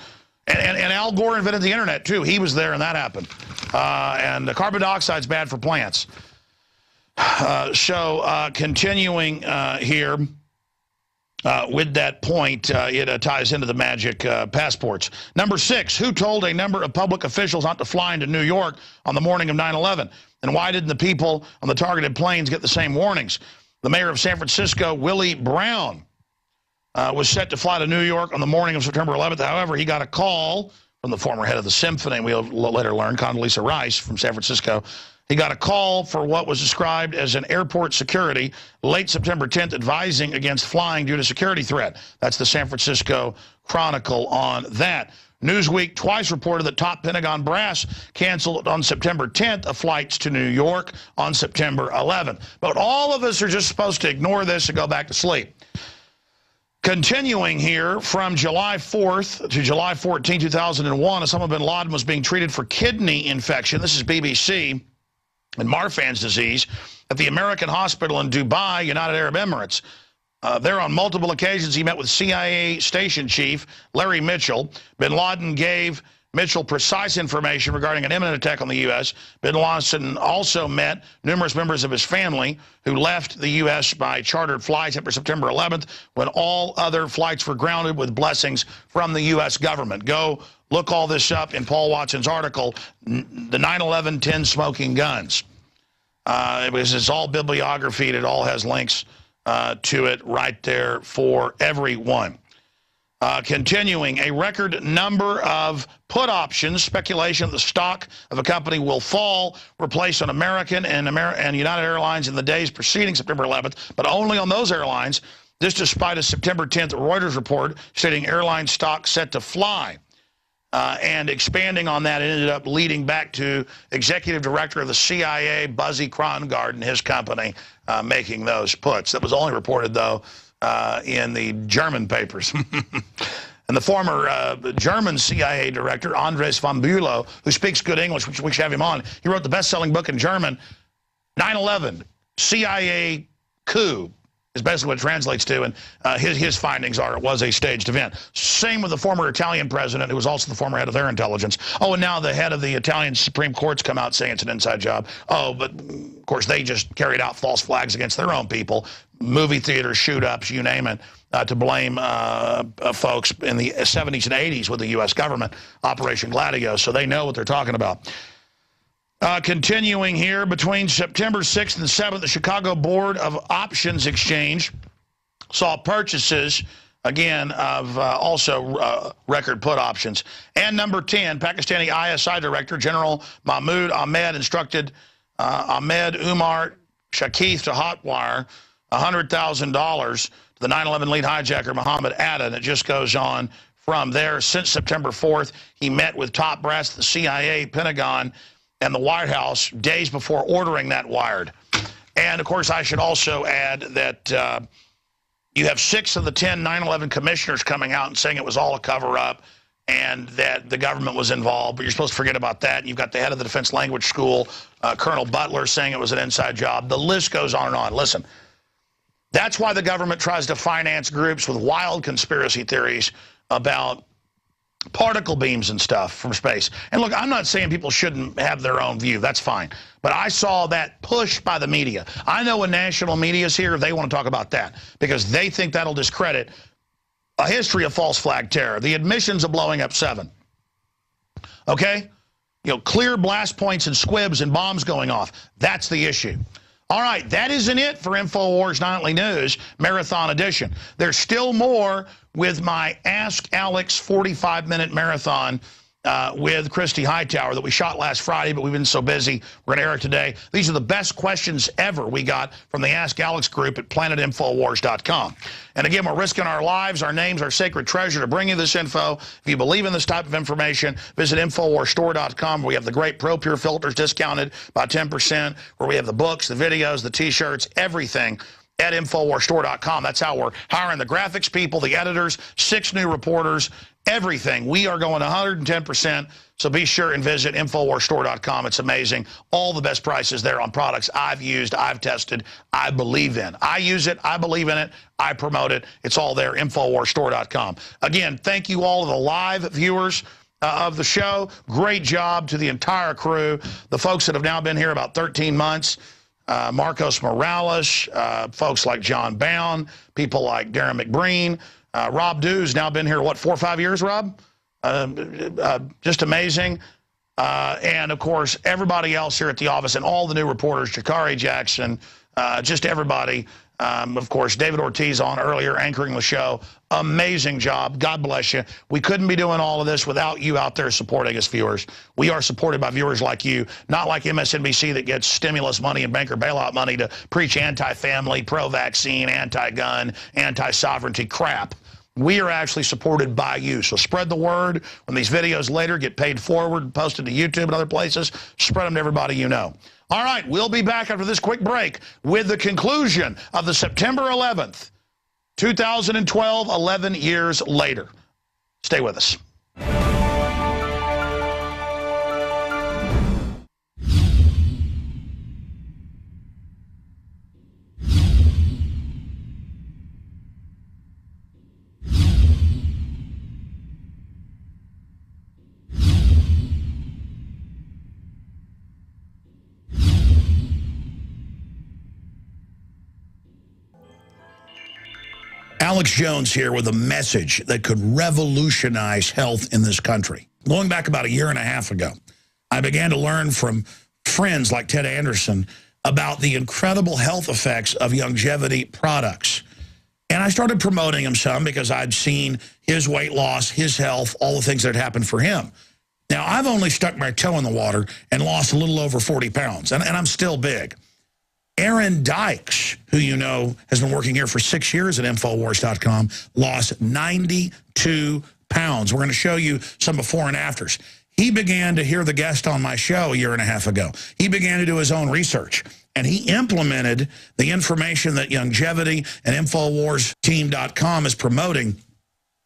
[SPEAKER 20] Al Gore invented the internet, too. He was there, and that happened. And the carbon dioxide's bad for plants. Continuing here. With that point, it ties into the magic passports. Number 6, who told a number of public officials not to fly into New York on the morning of 9/11? And why didn't the people on the targeted planes get the same warnings? The mayor of San Francisco, Willie Brown, was set to fly to New York on the morning of September 11th. However, he got a call from the former head of the symphony, we'll later learn, Condoleezza Rice from San Francisco. He got a call for what was described as an airport security late September 10th, advising against flying due to security threat. That's the San Francisco Chronicle on that. Newsweek twice reported that top Pentagon brass canceled on September 10th flights to New York on September 11th. But all of us are just supposed to ignore this and go back to sleep. Continuing here, from July 4th to July 14, 2001, Osama bin Laden was being treated for kidney infection. This is BBC. And Marfan's disease at the American hospital in Dubai, United Arab Emirates. There on multiple occasions he met with CIA station chief Larry Mitchell. Bin Laden gave Mitchell precise information regarding an imminent attack on the U.S. Bin Laden also met numerous members of his family who left the U.S. by chartered flights after September 11th, when all other flights were grounded with blessings from the U.S. government. Go look all this up in Paul Watson's article, the 9/11 10 Smoking Guns. It's all bibliography, and it all has links to it right there for everyone. Continuing, a record number of put options, speculation that the stock of a company will fall, were placed on American and United Airlines in the days preceding September 11th, but only on those airlines. This despite a September 10th Reuters report stating airline stock set to fly. And expanding on that, it ended up leading back to executive director of the CIA, Buzzy Krongard, and his company making those puts. That was only reported, though, in the German papers. And the former German CIA director, Andres von Bülow, who speaks good English, which we should have him on, he wrote the best-selling book in German, 9/11, CIA coup, is basically what it translates to, and his findings are it was a staged event. Same with the former Italian president, who was also the former head of their intelligence. Oh, and now the head of the Italian Supreme Court's come out saying it's an inside job. Oh, but of course they just carried out false flags against their own people, movie theaters, shoot-ups, you name it, to blame folks in the 70s and 80s with the U.S. government, Operation Gladio, so they know what they're talking about. Continuing here, between September 6th and 7th, the Chicago Board of Options Exchange saw purchases, again, of also record put options. And number 10, Pakistani ISI Director General Mahmoud Ahmed instructed Ahmed Umar Shakith to hotwire $100,000 to the 9/11 lead hijacker Mohammed Atta, and it just goes on from there. Since September 4th, he met with top brass at the CIA, Pentagon, and the White House days before ordering that wired. And, of course, I should also add that you have 6 of the 10 9/11 commissioners coming out and saying it was all a cover-up and that the government was involved, but you're supposed to forget about that. You've got the head of the Defense Language School, Colonel Butler, saying it was an inside job. The list goes on and on. Listen, that's why the government tries to finance groups with wild conspiracy theories about particle beams and stuff from space. And look, I'm not saying people shouldn't have their own view. That's fine. But I saw that pushed by the media. I know when national media is here, they want to talk about that because they think that'll discredit a history of false flag terror, the admissions of blowing up 7. Okay? You know, clear blast points and squibs and bombs going off. That's the issue. All right, that isn't it for Infowars Nightly News Marathon Edition. There's still more with my Ask Alex 45-minute marathon with Christy Hightower that we shot last Friday, but we've been so busy, we're going to air it today. These are the best questions ever we got from the Ask Alex group at planetinfowars.com. And again, we're risking our lives, our names, our sacred treasure to bring you this info. If you believe in this type of information, visit InfoWarsStore.com, where we have the great Pro Pure filters discounted by 10%, where we have the books, the videos, the T-shirts, everything at InfoWarsStore.com. That's how we're hiring the graphics people, the editors, 6 new reporters, everything. We are going 110%, so be sure and visit InfoWarsStore.com. It's amazing. All the best prices there on products I've used, I've tested, I believe in. I use it, I believe in it, I promote it. It's all there, InfoWarsStore.com. Again, thank you all of the live viewers of the show. Great job to the entire crew. The folks that have now been here about 13 months, Marcos Morales, folks like John Bound, people like Darren McBreen, Rob Dew's now been here, what, 4 or 5 years, Rob? Just amazing. And, of course, everybody else here at the office and all the new reporters, Jakari Jackson, just everybody. Of course, David Ortiz on earlier anchoring the show. Amazing job. God bless you. We couldn't be doing all of this without you out there supporting us, viewers. We are supported by viewers like you, not like MSNBC that gets stimulus money and banker bailout money to preach anti-family, pro-vaccine, anti-gun, anti-sovereignty crap. We are actually supported by you. So spread the word. When these videos later get paid forward, posted to YouTube and other places, spread them to everybody you know. All right, we'll be back after this quick break with the conclusion of the September 11th, 2012, 11 years later. Stay with us. Alex Jones here with a message that could revolutionize health in this country. Going back about 1.5 years ago, I began to learn from friends like Ted Anderson about the incredible health effects of longevity products. And I started promoting them some because I'd seen his weight loss, his health, all the things that had happened for him. Now, I've only stuck my toe in the water and lost a little over 40 pounds, and I'm still big. Aaron Dykes, who you know has been working here for 6 years at Infowars.com, lost 92 pounds. We're going to show you some before and afters. He began to hear the guest on my show 1.5 years ago. He began to do his own research, and he implemented the information that Longevity and InfoWarsTeam.com is promoting,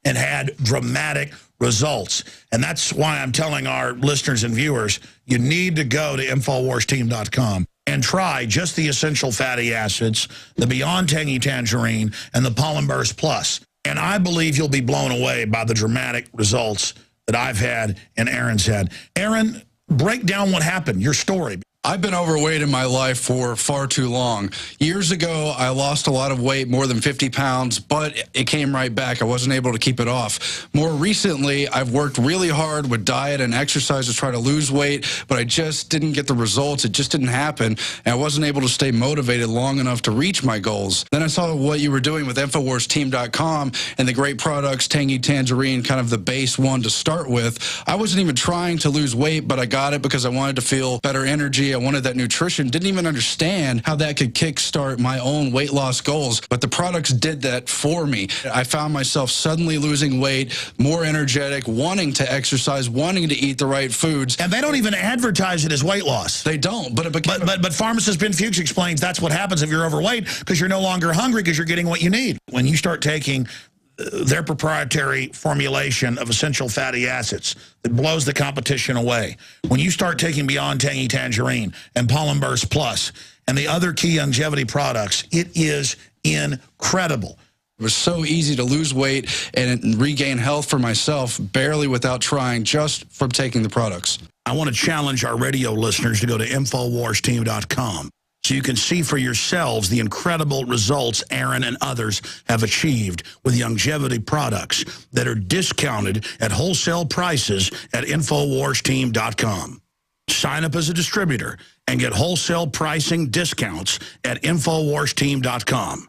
[SPEAKER 20] and had dramatic results. And that's why I'm telling our listeners and viewers, you need to go to InfoWarsTeam.com and try just the essential fatty acids, the Beyond Tangy Tangerine, and the Pollen Burst Plus. And I believe you'll be blown away by the dramatic results that I've had and Aaron's had. Aaron, break down what happened, your story.
[SPEAKER 21] I've been overweight in my life for far too long. Years ago, I lost a lot of weight, more than 50 pounds, but it came right back. I wasn't able to keep it off. More recently, I've worked really hard with diet and exercise to try to lose weight, but I just didn't get the results. It just didn't happen, and I wasn't able to stay motivated long enough to reach my goals. Then I saw what you were doing with InfoWarsTeam.com and the great products, Tangy Tangerine, kind of the base one to start with. I wasn't even trying to lose weight, but I got it because I wanted to feel better energy. I wanted that nutrition, didn't even understand how that could kickstart my own weight loss goals, but the products did that for me. I found myself suddenly losing weight, more energetic, wanting to exercise, wanting to eat the right foods.
[SPEAKER 20] And they don't even advertise it as weight loss.
[SPEAKER 21] They don't, but it became...
[SPEAKER 20] But pharmacist Ben Fuchs explains that's what happens if you're overweight, because you're no longer hungry because you're getting what you need. When you start taking their proprietary formulation of essential fatty acids that blows the competition away. When you start taking Beyond Tangy Tangerine and Pollen Burst Plus and the other key longevity products, it is incredible.
[SPEAKER 21] It was so easy to lose weight and regain health for myself, barely without trying, just from taking the products.
[SPEAKER 20] I want to challenge our radio listeners to go to InfoWarsTeam.com. so you can see for yourselves the incredible results Aaron and others have achieved with longevity products that are discounted at wholesale prices at InfoWarsTeam.com. Sign up as a distributor and get wholesale pricing discounts at InfoWarsTeam.com.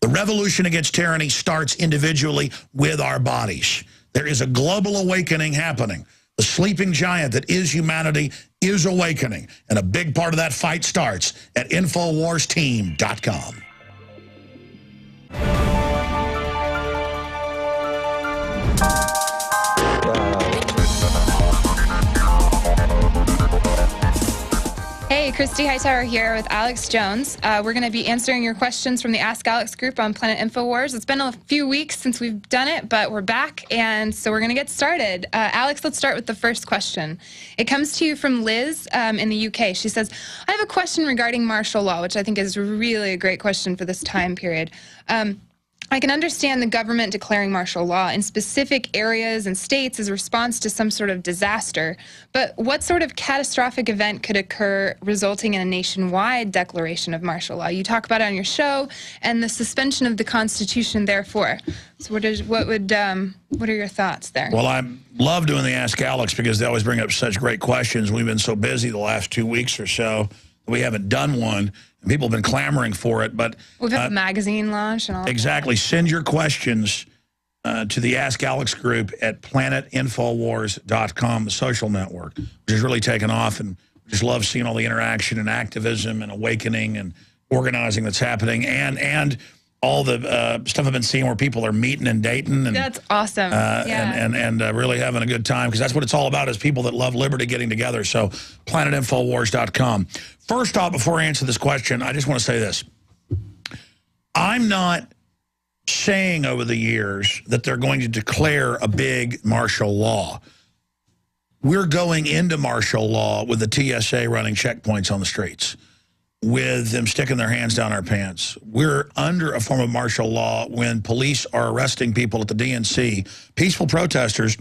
[SPEAKER 20] The revolution against tyranny starts individually with our bodies. There is a global awakening happening. The sleeping giant that is humanity is awakening, and a big part of that fight starts at InfoWarsTeam.com.
[SPEAKER 22] Hey, Christy Hightower here with Alex Jones. We're going to be answering your questions from the Ask Alex group on Planet Infowars. It's been a few weeks since we've done it, but we're back, and so we're going to get started. Alex, let's start with the first question. It comes to you from Liz in the UK. She says, I have a question regarding martial law, which I think is really a great question for this time period. I can understand the government declaring martial law in specific areas and states as a response to some sort of disaster, but what sort of catastrophic event could occur resulting in a nationwide declaration of martial law? You talk about it on your show, and the suspension of the Constitution, therefore. So what are your thoughts there?
[SPEAKER 20] Well, I love doing the Ask Alex because they always bring up such great questions. We've been so busy the last 2 weeks or so that we haven't done one. People have been clamoring for it, but...
[SPEAKER 22] We've had a magazine launch and all
[SPEAKER 20] exactly. That. Send your questions to the Ask Alex group at planetinfowars.com, the social network, which has really taken off, and just love seeing all the interaction and activism and awakening and organizing that's happening, and all the stuff I've been seeing where people are meeting and dating. And,
[SPEAKER 22] that's awesome.
[SPEAKER 20] And really having a good time, because that's what it's all about, is people that love liberty getting together. So planetinfowars.com. First off, before I answer this question, I just want to say this. I'm not saying over the years that they're going to declare a big martial law. We're going into martial law with the T.S.A. running checkpoints on the streets, with them sticking their hands down our pants. We're under a form of martial law when police are arresting people at the DNC, peaceful protesters,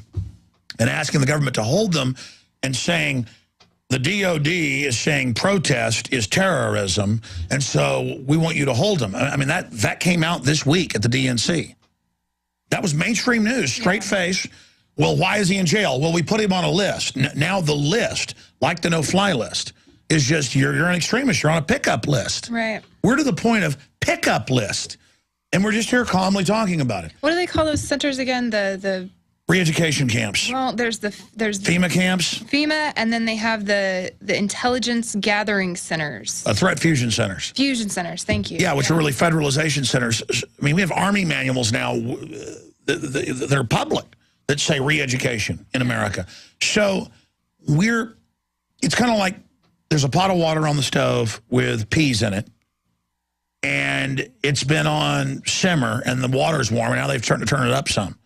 [SPEAKER 20] and asking the government to hold them and saying the DOD is saying protest is terrorism, and so we want you to hold them. I mean, that came out this week at the DNC. That was mainstream news, straight face. Well, why is he in jail? Well, we put him on a list. Now the list, like the no-fly list, is just you're an extremist. You're on a pickup list.
[SPEAKER 22] Right.
[SPEAKER 20] We're to the point of pickup list, and we're just here calmly talking about it.
[SPEAKER 22] What do they call those centers again? The
[SPEAKER 20] re-education camps.
[SPEAKER 22] Well, there's
[SPEAKER 20] FEMA camps.
[SPEAKER 22] FEMA, and then they have the intelligence gathering centers.
[SPEAKER 20] Threat fusion centers.
[SPEAKER 22] Fusion centers. Thank you.
[SPEAKER 20] Yeah, which are really federalization centers. I mean, we have Army manuals now. They're public that say re-education in America. So it's kind of like there's a pot of water on the stove with peas in it, and it's been on simmer, and the water's warm, and now they've turned it up some.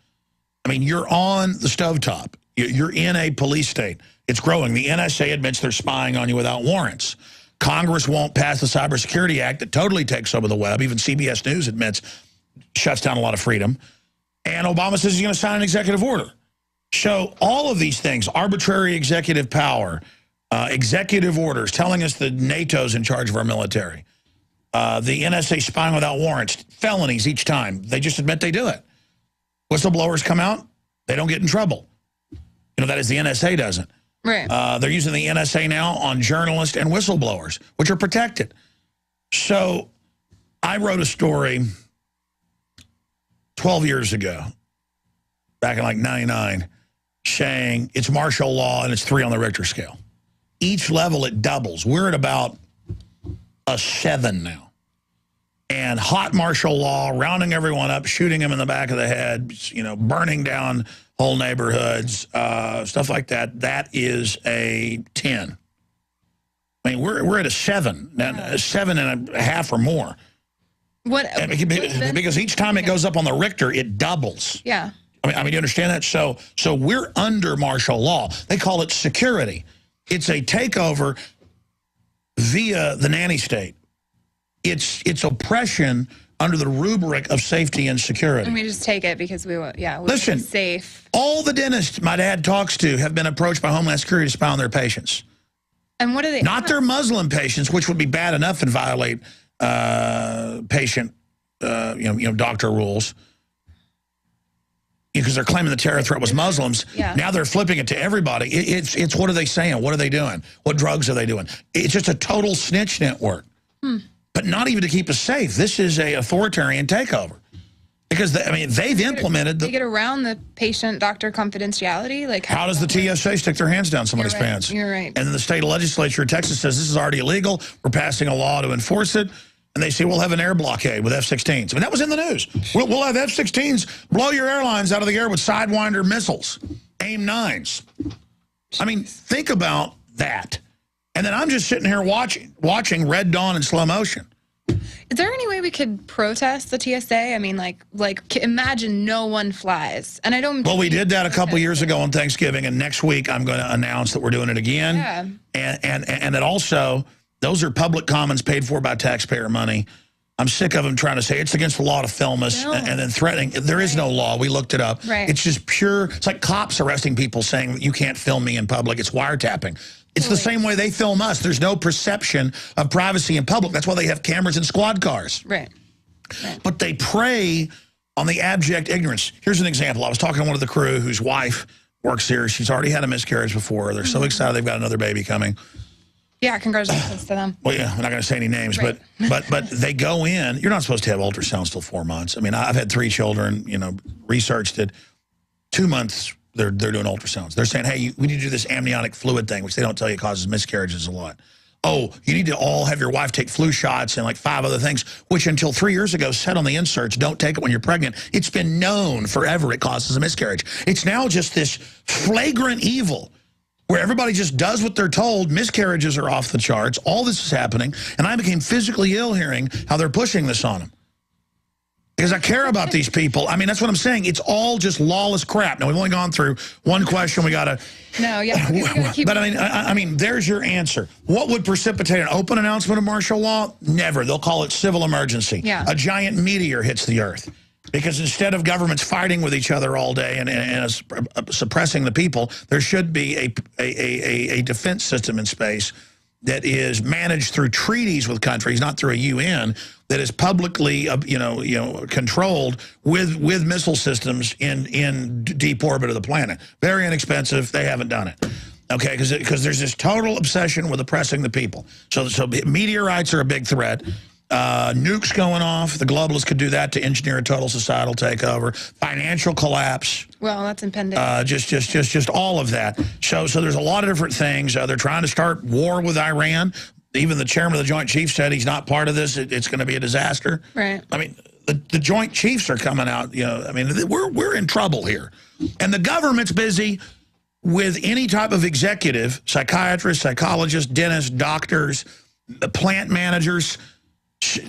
[SPEAKER 20] I mean, you're on the stovetop. You're in a police state. It's growing. The NSA admits they're spying on you without warrants. Congress won't pass the Cybersecurity Act that totally takes over the web. Even CBS News admits shuts down a lot of freedom. And Obama says he's going to sign an executive order. So all of these things, arbitrary executive power, executive orders telling us that NATO's in charge of our military, the NSA spying without warrants, felonies each time. They just admit they do it. Whistleblowers come out, they don't get in trouble. You know, that is, the NSA doesn't.
[SPEAKER 22] Right.
[SPEAKER 20] They're using the NSA now on journalists and whistleblowers, which are protected. So I wrote a story 12 years ago, back in like 99, saying it's martial law and it's 3 on the Richter scale. Each level it doubles. We're at about a 7 now. And hot martial law, rounding everyone up, shooting them in the back of the head, you know, burning down whole neighborhoods, stuff like that. That is a 10. I mean, we're at a 7, a 7.5 or more.
[SPEAKER 22] What?
[SPEAKER 20] Because each time it goes up on the Richter, it doubles.
[SPEAKER 22] Yeah.
[SPEAKER 20] I mean, you understand that? So we're under martial law. They call it security. It's a takeover via the nanny state. It's oppression under the rubric of safety and security.
[SPEAKER 22] And we just take it because we want, yeah,
[SPEAKER 20] Listen,
[SPEAKER 22] safe.
[SPEAKER 20] All the dentists my dad talks to have been approached by Homeland Security to spy on their patients.
[SPEAKER 22] And what do they?
[SPEAKER 20] Not their Muslim patients, which would be bad enough and violate patient, doctor rules. Because they're claiming the terror threat was Muslims.
[SPEAKER 22] Yeah.
[SPEAKER 20] Now they're flipping it to everybody. It's what are they saying? What are they doing? What drugs are they doing? It's just a total snitch network. But not even to keep us safe. This is a authoritarian takeover. Because, they've implemented...
[SPEAKER 22] They get around the patient-doctor confidentiality? Like
[SPEAKER 20] how does the T.S.A. stick their hands down somebody's pants?
[SPEAKER 22] You're right.
[SPEAKER 20] And then the state legislature of Texas says this is already illegal. We're passing a law to enforce it. And they say we'll have an air blockade with F-16s. I mean, that was in the news. We'll have F-16s blow your airlines out of the air with Sidewinder missiles, AIM-9s. I mean, think about that. And then I'm just sitting here watching Red Dawn in slow motion.
[SPEAKER 22] Is there any way we could protest the TSA? I mean, like imagine no one flies. And I don't...
[SPEAKER 20] Well, we did that a couple years ago on Thanksgiving, and next week I'm going to announce that we're doing it again.
[SPEAKER 22] Yeah.
[SPEAKER 20] And that also... Those are public commons paid for by taxpayer money. I'm sick of them trying to say it's against the law to film us and then threatening. There is no law. We looked it up.
[SPEAKER 22] Right.
[SPEAKER 20] It's just pure. It's like cops arresting people saying you can't film me in public. It's wiretapping. It's the same way they film us. There's no perception of privacy in public. That's why they have cameras in squad cars.
[SPEAKER 22] Right.
[SPEAKER 20] But they prey on the abject ignorance. Here's an example. I was talking to one of the crew whose wife works here. She's already had a miscarriage before. They're so excited they've got another baby coming.
[SPEAKER 22] Yeah, congratulations to them.
[SPEAKER 20] Well, yeah, I'm not going to say any names, but they go in. You're not supposed to have ultrasounds till 4 months. I mean, I've had 3 children, researched it. 2 months, they're doing ultrasounds. They're saying, hey, we need to do this amniotic fluid thing, which they don't tell you causes miscarriages a lot. Oh, you need to all have your wife take flu shots and like 5 other things, which until 3 years ago said on the inserts, don't take it when you're pregnant. It's been known forever it causes a miscarriage. It's now just this flagrant evil where everybody just does what they're told. Miscarriages are off the charts. All this is happening. And I became physically ill hearing how they're pushing this on them. Because I care about these people. I mean, that's what I'm saying. It's all just lawless crap. Now, we've only gone through one question. We got to...
[SPEAKER 22] No, yeah.
[SPEAKER 20] But, I mean, there's your answer. What would precipitate an open announcement of martial law? Never. They'll call it civil emergency.
[SPEAKER 22] Yeah.
[SPEAKER 20] A giant meteor hits the earth. Because instead of governments fighting with each other all day and suppressing the people, there should be a defense system in space that is managed through treaties with countries, not through a UN, that is publicly controlled with missile systems in deep orbit of the planet. Very inexpensive. They haven't done it. Okay, because there's this total obsession with oppressing the people. So meteorites are a big threat. Nukes going off. The globalists could do that to engineer a total societal takeover. Financial collapse.
[SPEAKER 22] Well, that's impending.
[SPEAKER 20] Just all of that. So there's a lot of different things. They're trying to start war with Iran. Even the chairman of the Joint Chiefs said he's not part of this. It's going to be a disaster.
[SPEAKER 22] Right.
[SPEAKER 20] I mean, the Joint Chiefs are coming out. I mean, we're in trouble here, and the government's busy with any type of executive, psychiatrists, psychologists, dentists, doctors, the plant managers,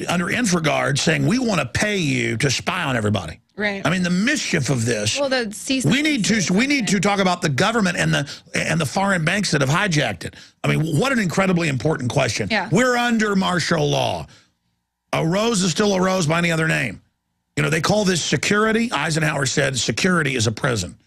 [SPEAKER 15] under Infowars saying, we want to pay you to spy on everybody.
[SPEAKER 22] Right.
[SPEAKER 15] I mean, the mischief of this.
[SPEAKER 22] Well,
[SPEAKER 15] we need to talk about the government and the foreign banks that have hijacked it. I mean, what an incredibly important question.
[SPEAKER 22] Yeah.
[SPEAKER 15] We're under martial law. A rose is still a rose by any other name. You know, they call this security. Eisenhower said security is a prison.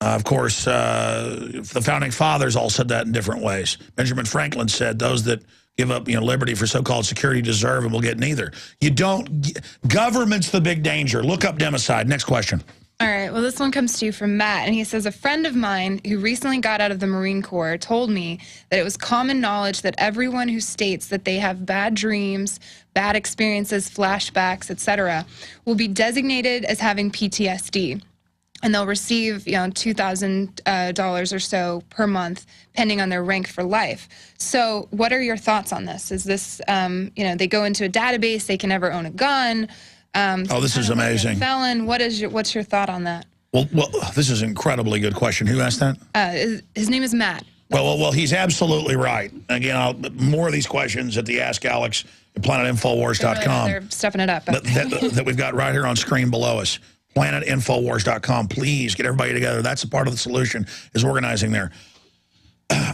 [SPEAKER 15] Of course, the founding fathers all said that in different ways. Benjamin Franklin said those that give up, liberty for so-called security deserve and will get neither. You don't. Government's the big danger. Look up democide. Next question.
[SPEAKER 22] All right. Well, this one comes to you from Matt, and he says, a friend of mine who recently got out of the Marine Corps told me that it was common knowledge that everyone who states that they have bad dreams, bad experiences, flashbacks, etc., will be designated as having PTSD. And they'll receive, $2,000 or so per month, depending on their rank for life. So what are your thoughts on this? Is this, they go into a database, they can never own a gun.
[SPEAKER 15] This is amazing.
[SPEAKER 22] Like a felon. What's your thought on that?
[SPEAKER 15] Well, this is an incredibly good question. Who asked that?
[SPEAKER 22] His name is Matt.
[SPEAKER 15] Well, he's absolutely right. Again, more of these questions at the Ask Alex at PlanetInfowars.com.
[SPEAKER 22] They're stepping it up.
[SPEAKER 15] that we've got right here on screen below us. PlanetInfowars.com. Please get everybody together. That's a part of the solution, is organizing there.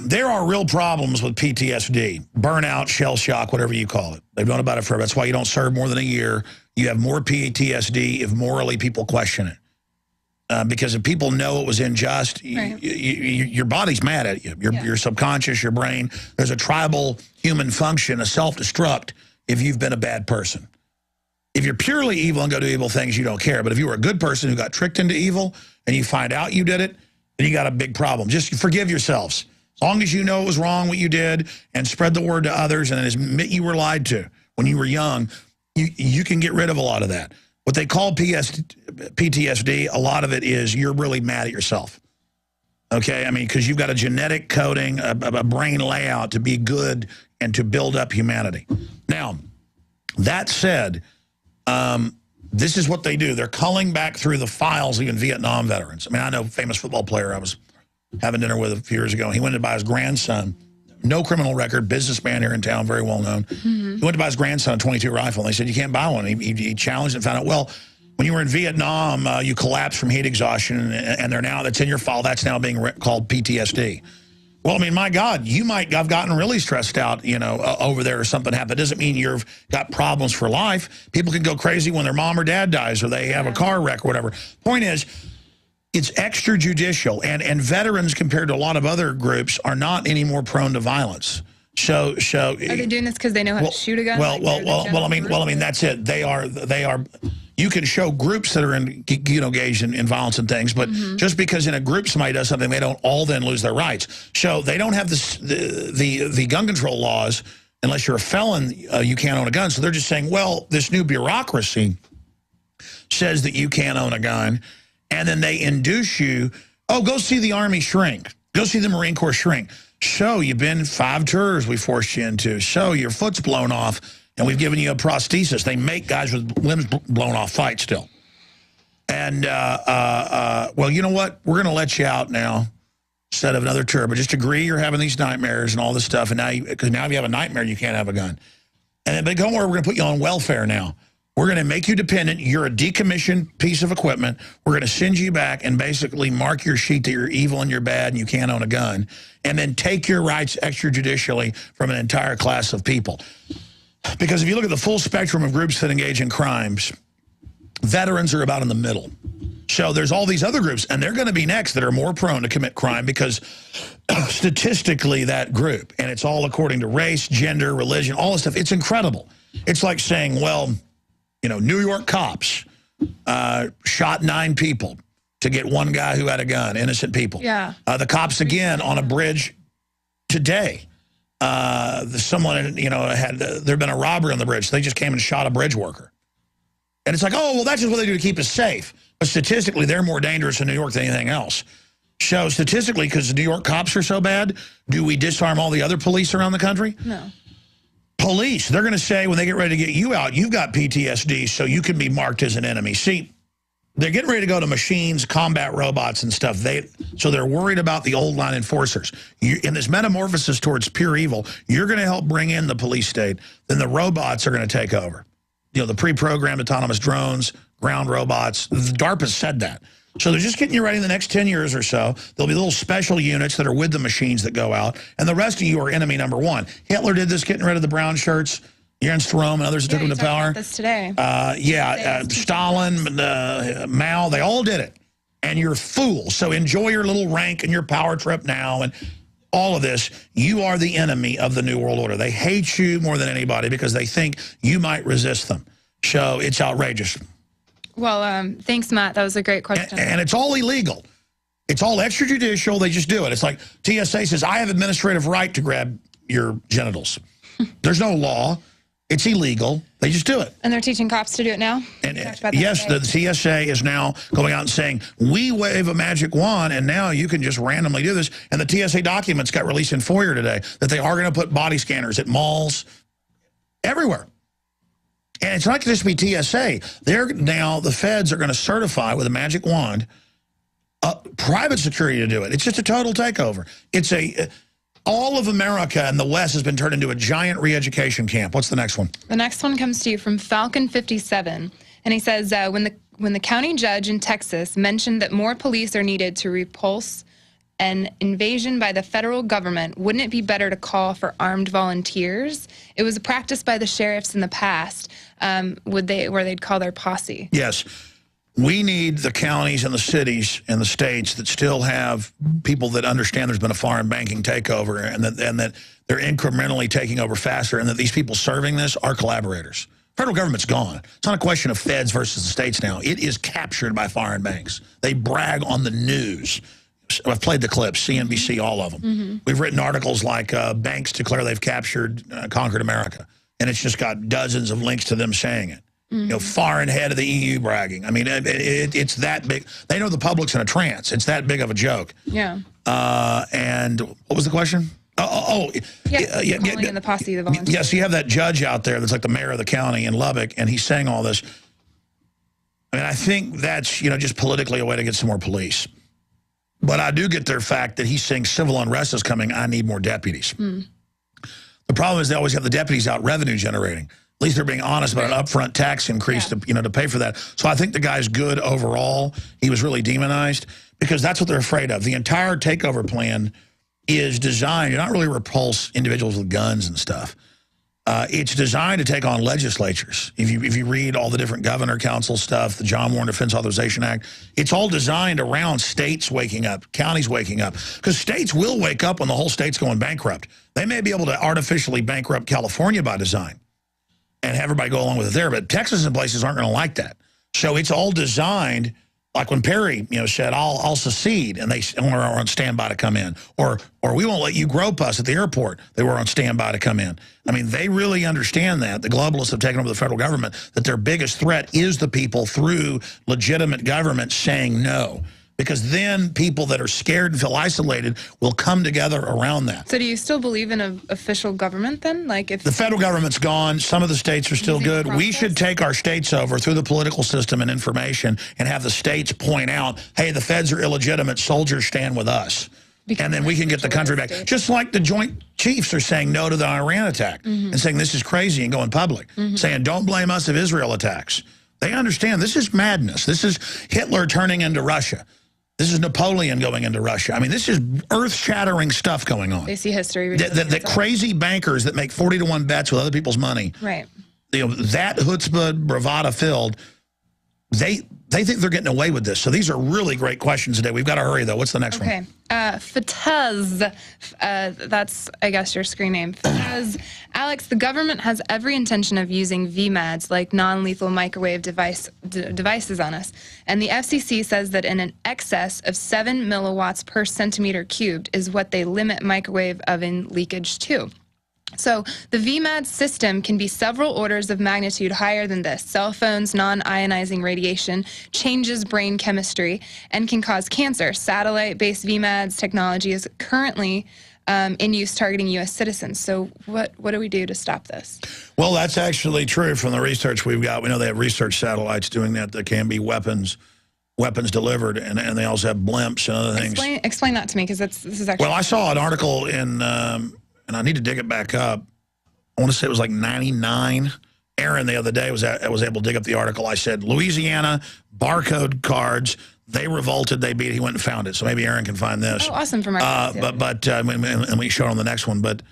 [SPEAKER 15] There are real problems with PTSD, burnout, shell shock, whatever you call it. They've known about it forever. That's why you don't serve more than a year. You have more PTSD if morally people question it. Because if people know it was unjust, your body's mad at you. Your subconscious, your brain. There's a tribal human function, a self-destruct, if you've been a bad person. If you're purely evil and go do evil things, you don't care. But if you were a good person who got tricked into evil and you find out you did it, then you got a big problem. Just forgive yourselves. As long as you know it was wrong what you did and spread the word to others and admit you were lied to when you were young, you can get rid of a lot of that. What they call PTSD, a lot of it is you're really mad at yourself. Okay? I mean, because you've got a genetic coding, a brain layout to be good and to build up humanity. Now, that said, this is what they do. They're culling back through the files of even Vietnam veterans. I mean, I know a famous football player I was having dinner with a few years ago. He went to buy his grandson, no criminal record, businessman here in town, very well known. He went to buy his grandson a .22 rifle, and they said, you can't buy one. He challenged and found out, well, when you were in Vietnam, you collapsed from heat exhaustion, and that's in your file. That's now being called PTSD. Well, I mean, my God, you might have gotten really stressed out, over there or something happened. It doesn't mean you've got problems for life. People can go crazy when their mom or dad dies or they have a car wreck or whatever. Point is, it's extrajudicial, and veterans, compared to a lot of other groups, are not any more prone to violence. So are
[SPEAKER 22] they doing this because they know how to shoot a gun?
[SPEAKER 15] I mean, that's it. They are. You can show groups that are engaged in violence and things, but just because in a group somebody does something, they don't all then lose their rights. So they don't have the gun control laws unless you're a felon. You can't own a gun. So they're just saying, well, this new bureaucracy says that you can't own a gun, and then they induce you. Oh, go see the Army shrink. Go see the Marine Corps shrink. So you've been 5 tours we forced you into. So your foot's blown off. And we've given you a prosthesis. They make guys with limbs blown off fight still. And, well, you know what? We're going to let you out now instead of another tour. But just agree you're having these nightmares and all this stuff. And now, because now if you have a nightmare, you can't have a gun. And then, but don't worry, we're going to put you on welfare now. We're going to make you dependent. You're a decommissioned piece of equipment. We're going to send you back and basically mark your sheet that you're evil and you're bad and you can't own a gun. And then take your rights extrajudicially from an entire class of people. Because if you look at the full spectrum of groups that engage in crimes, veterans are about in the middle. So there's all these other groups, and they're going to be next that are more prone to commit crime because statistically that group, and it's all according to race, gender, religion, all this stuff, it's incredible. It's like saying, well, New York cops shot 9 people to get one guy who had a gun, innocent people.
[SPEAKER 22] Yeah.
[SPEAKER 15] The cops, again, on a bridge today. Someone, there'd been a robbery on the bridge. So they just came and shot a bridge worker. And it's like, oh, well, that's just what they do to keep us safe. But statistically, they're more dangerous in New York than anything else. So statistically, because the New York cops are so bad, do we disarm all the other police around the country?
[SPEAKER 22] No.
[SPEAKER 15] Police, they're going to say when they get ready to get you out, you've got PTSD, so you can be marked as an enemy. See,
[SPEAKER 20] They're getting ready to go to machines, combat robots and stuff. So they're worried about the old line enforcers. In this metamorphosis towards pure evil, you're going to help bring in the police state. Then the robots are going to take over. You know, the pre-programmed autonomous drones, ground robots. DARPA said that. So they're just getting you ready in the next 10 years or so. There'll be little special units that are with the machines that go out. And the rest of you are enemy number one. Hitler did this, getting rid of the brown shirts. Ernst Röhm and others that took him to power.
[SPEAKER 22] About this today.
[SPEAKER 20] Stalin, Mao, they all did it. And you're fools. So enjoy your little rank and your power trip now and all of this. You are the enemy of the New World Order. They hate you more than anybody because they think you might resist them. So it's outrageous.
[SPEAKER 22] Well, thanks, Matt. That was a great question.
[SPEAKER 20] And it's all illegal. It's all extrajudicial. They just do it. It's like T.S.A. says, I have administrative right to grab your genitals. There's no law. It's illegal. They just do it.
[SPEAKER 22] And they're teaching cops to do it now?
[SPEAKER 20] And yes, the T.S.A. is now going out and saying, we wave a magic wand, and now you can just randomly do this. And the T.S.A. documents got released in FOIA today that they are going to put body scanners at malls, everywhere. And it's not just be TSA. The feds are going to certify with a magic wand private security to do it. It's just a total takeover. It's all of America and the West has been turned into a giant re-education camp. What's the next one?
[SPEAKER 22] The next one comes to you from Falcon 57, and he says when the county judge in Texas mentioned that more police are needed to repulse an invasion by the federal government, wouldn't it be better to call for armed volunteers? It was a practice by the sheriffs in the past, where they'd call their posse.
[SPEAKER 20] Yes. We need the counties and the cities and the states that still have people that understand there's been a foreign banking takeover and that they're incrementally taking over faster and that these people serving this are collaborators. Federal government's gone. It's not a question of feds versus the states now. It is captured by foreign banks. They brag on the news. I've played the clips, CNBC, all of them. Mm-hmm. We've written articles like banks declare they've conquered America. And it's just got dozens of links to them saying it. You know, far ahead of the EU bragging. I mean, it's that big. They know the public's in a trance. It's that big of a joke.
[SPEAKER 22] Yeah.
[SPEAKER 20] And what was the question?
[SPEAKER 22] Calling in the posse, the volunteers.
[SPEAKER 20] Yes, you have that judge out there that's like the mayor of the county in Lubbock, and he's saying all this. I mean, I think that's, just politically a way to get some more police. But I do get their fact that he's saying civil unrest is coming. I need more deputies. The problem is they always have the deputies out revenue generating. At least they're being honest about an upfront tax increase to pay for that. So I think the guy's good overall. He was really demonized because that's what they're afraid of. The entire takeover plan is designed to not really repulse individuals with guns and stuff. It's designed to take on legislatures. If you read all the different governor council stuff, the John Warren Defense Authorization Act, it's all designed around states waking up, counties waking up. Because states will wake up when the whole state's going bankrupt. They may be able to artificially bankrupt California by design and have everybody go along with it there. But Texas and places aren't going to like that. So it's all designed, like when Perry, said, I'll secede, and they were on standby to come in. Or we won't let you grope us at the airport. They were on standby to come in. I mean, they really understand that. The globalists have taken over the federal government, that their biggest threat is the people through legitimate government saying no. Because then people that are scared and feel isolated will come together around that.
[SPEAKER 22] So do you still believe in an official government then? Like if
[SPEAKER 20] the federal government's gone, some of the states are still good. We should take our states over through the political system and information and have the states point out, hey, the feds are illegitimate, soldiers stand with us. And then we can get the country back. Just like the Joint Chiefs are saying no to the Iran attack and saying this is crazy and going public, saying don't blame us if Israel attacks. They understand this is madness. This is Hitler turning into Russia. This is Napoleon going into Russia. I mean, this is earth-shattering stuff going on.
[SPEAKER 22] They see history.
[SPEAKER 20] The crazy bankers that make 40-to-1 bets with other people's money.
[SPEAKER 22] Right.
[SPEAKER 20] That chutzpah, bravada filled, they think they're getting away with this. So these are really great questions today. We've got to hurry, though. What's the next one?
[SPEAKER 22] Okay. Fatuz, that's, I guess, your screen name. Fatuz, Alex, the government has every intention of using VMADs, like non-lethal microwave devices on us. And the FCC says that in an excess of 7 milliwatts per centimeter cubed is what they limit microwave oven leakage to. So the VMAD system can be several orders of magnitude higher than this. Cell phones, non-ionizing radiation, changes brain chemistry, and can cause cancer. Satellite-based VMADs technology is currently in use targeting U.S. citizens. So what do we do to stop this?
[SPEAKER 20] Well, that's actually true from the research we've got. We know they have research satellites doing that. There can be weapons weapons delivered, and they also have blimps and other things.
[SPEAKER 22] Explain that to me, because this is actually...
[SPEAKER 20] Well, I saw an article in, and I need to dig it back up. I want to say it was like 99. Aaron the other day was able to dig up the article. I said, Louisiana, barcode cards, they revolted, they beat it. He went and found it. So maybe Aaron can find this.
[SPEAKER 22] Oh, awesome for Mark.
[SPEAKER 20] And we show it on the next one. But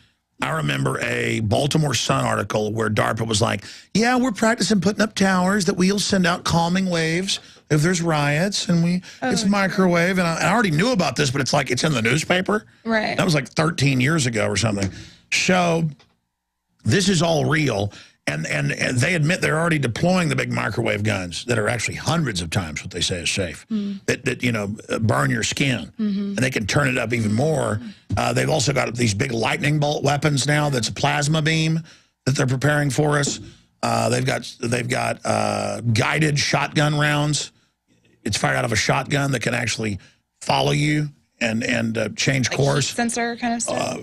[SPEAKER 20] I remember a Baltimore Sun article where DARPA was like, yeah, we're practicing putting up towers that we'll send out calming waves if there's riots, and it's microwave. And I already knew about this, but it's like it's in the newspaper.
[SPEAKER 22] Right.
[SPEAKER 20] That was like 13 years ago or something. So this is all real. And they admit they're already deploying the big microwave guns that are actually hundreds of times what they say is safe, that you know, burn your skin. And they can turn it up even more. They've also got these big lightning bolt weapons now that's a plasma beam that they're preparing for us. They've got guided shotgun rounds. It's fired out of a shotgun that can actually follow you and change course.
[SPEAKER 22] Sensor kind of stuff?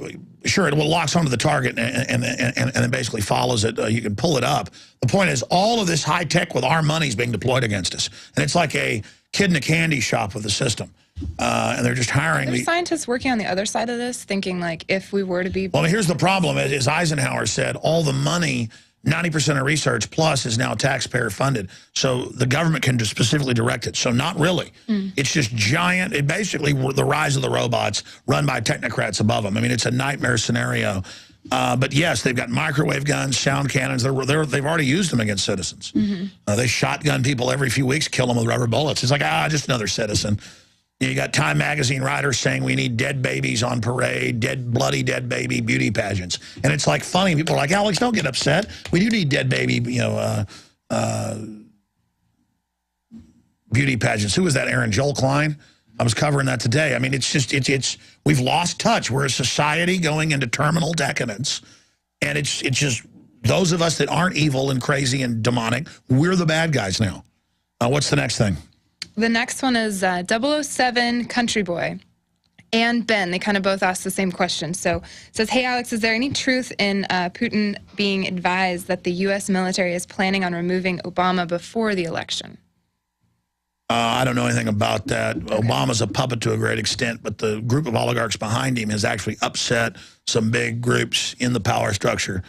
[SPEAKER 20] Sure, it locks onto the target and it basically follows it. You can pull it up. The point is, all of this high tech with our money is being deployed against us. And it's like a kid in a candy shop with the system. And they're just hiring...
[SPEAKER 22] There's scientists working on the other side of this, thinking like, if we were to be...
[SPEAKER 20] Well, here's the problem. As Eisenhower said, all the money... 90% of research plus is now taxpayer funded. So the government can just specifically direct it. So not really. It's just giant. It basically the rise of the robots run by technocrats above them. I mean, it's a nightmare scenario. But yes, they've got microwave guns, sound cannons. They've already used them against citizens. They shotgun people every few weeks, kill them with rubber bullets. It's like, just another citizen. You got Time magazine writers saying we need dead babies on parade, bloody dead baby beauty pageants. And it's like funny. People are like, Alex, don't get upset. We do need dead baby, beauty pageants. Who was that, Aaron? Joel Klein? I was covering that today. I mean, it's just, we've lost touch. We're a society going into terminal decadence. And it's just those of us that aren't evil and crazy and demonic, we're the bad guys now. What's the next thing?
[SPEAKER 22] The next one is 007 Country Boy and Ben. They kind of both asked the same question. So it says, hey, Alex, is there any truth in Putin being advised that the U.S. military is planning on removing Obama before the election?
[SPEAKER 20] I don't know anything about that. Okay. Obama's a puppet to a great extent, but the group of oligarchs behind him has actually upset some big groups in the power structure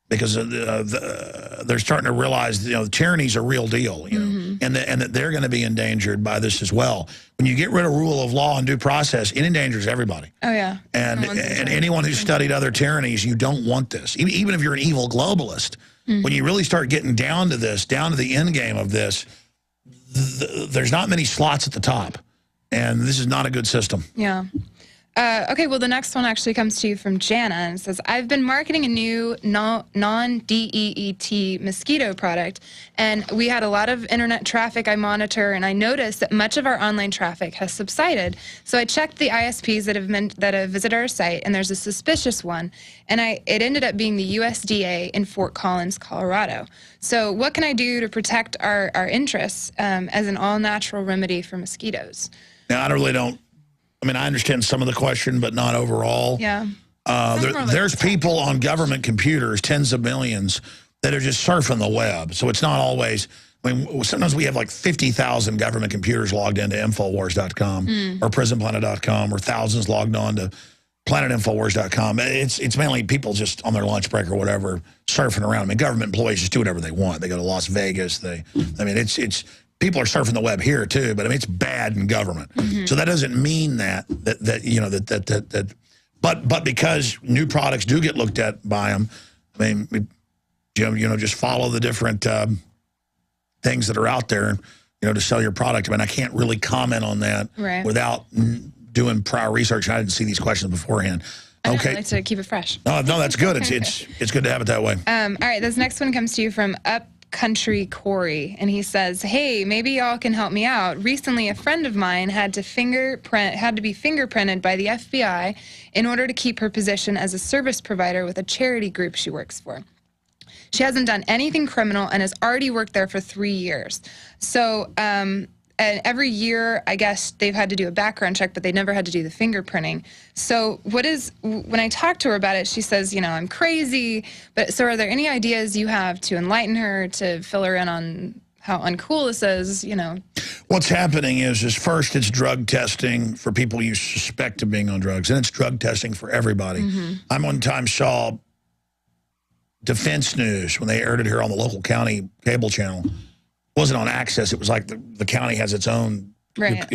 [SPEAKER 20] because they're starting to realize, the tyranny's a real deal, and that they're going to be endangered by this as well. When you get rid of rule of law and due process, it endangers everybody.
[SPEAKER 22] Oh, yeah.
[SPEAKER 20] And anyone who's studied other tyrannies, you don't want this. Even if you're an evil globalist, when you really start getting down to this, down to the end game of this, there's not many slots at the top. And this is not a good system.
[SPEAKER 22] Yeah. Okay, well, the next one actually comes to you from Jana, and it says, I've been marketing a new non-DEET mosquito product, and we had a lot of internet traffic I monitor, and I noticed that much of our online traffic has subsided. So I checked the ISPs that have visited our site, and there's a suspicious one, and it ended up being the USDA in Fort Collins, Colorado. So what can I do to protect our interests as an all-natural remedy for mosquitoes?
[SPEAKER 20] Now, I really don't. I mean, I understand some of the question, but not overall.
[SPEAKER 22] Yeah.
[SPEAKER 20] There's people on government computers, tens of millions, that are just surfing the web. So it's not always, I mean, sometimes we have like 50,000 government computers logged into Infowars.com or PrisonPlanet.com, or thousands logged on to PlanetInfowars.com. It's mainly people just on their lunch break or whatever surfing around. I mean, government employees just do whatever they want. They go to Las Vegas. I mean, it's people are surfing the web here too, but I mean, it's bad in government. So that doesn't mean but because new products do get looked at by them, I mean, just follow the different things that are out there, to sell your product. I mean, I can't really comment on that without doing prior research. I didn't see these questions beforehand. Okay.
[SPEAKER 22] I like to keep it fresh.
[SPEAKER 20] No, that's good. It's good to have it that way.
[SPEAKER 22] All right, this next one comes to you from Country Corey, and he says, hey, maybe y'all can help me out. Recently, a friend of mine had to be fingerprinted by the FBI in order to keep her position as a service provider with a charity group she works for. She hasn't done anything criminal and has already worked there for 3 years. So, and every year, I guess, they've had to do a background check, but they never had to do the fingerprinting. So when I talk to her about it, she says, I'm crazy. So are there any ideas you have to enlighten her, to fill her in on how uncool this is, you know.
[SPEAKER 15] What's happening is first it's drug testing for people you suspect of being on drugs, and it's drug testing for everybody. I one time saw Defense News when they aired it here on the local county cable channel. It wasn't on Access. It was like the county has its own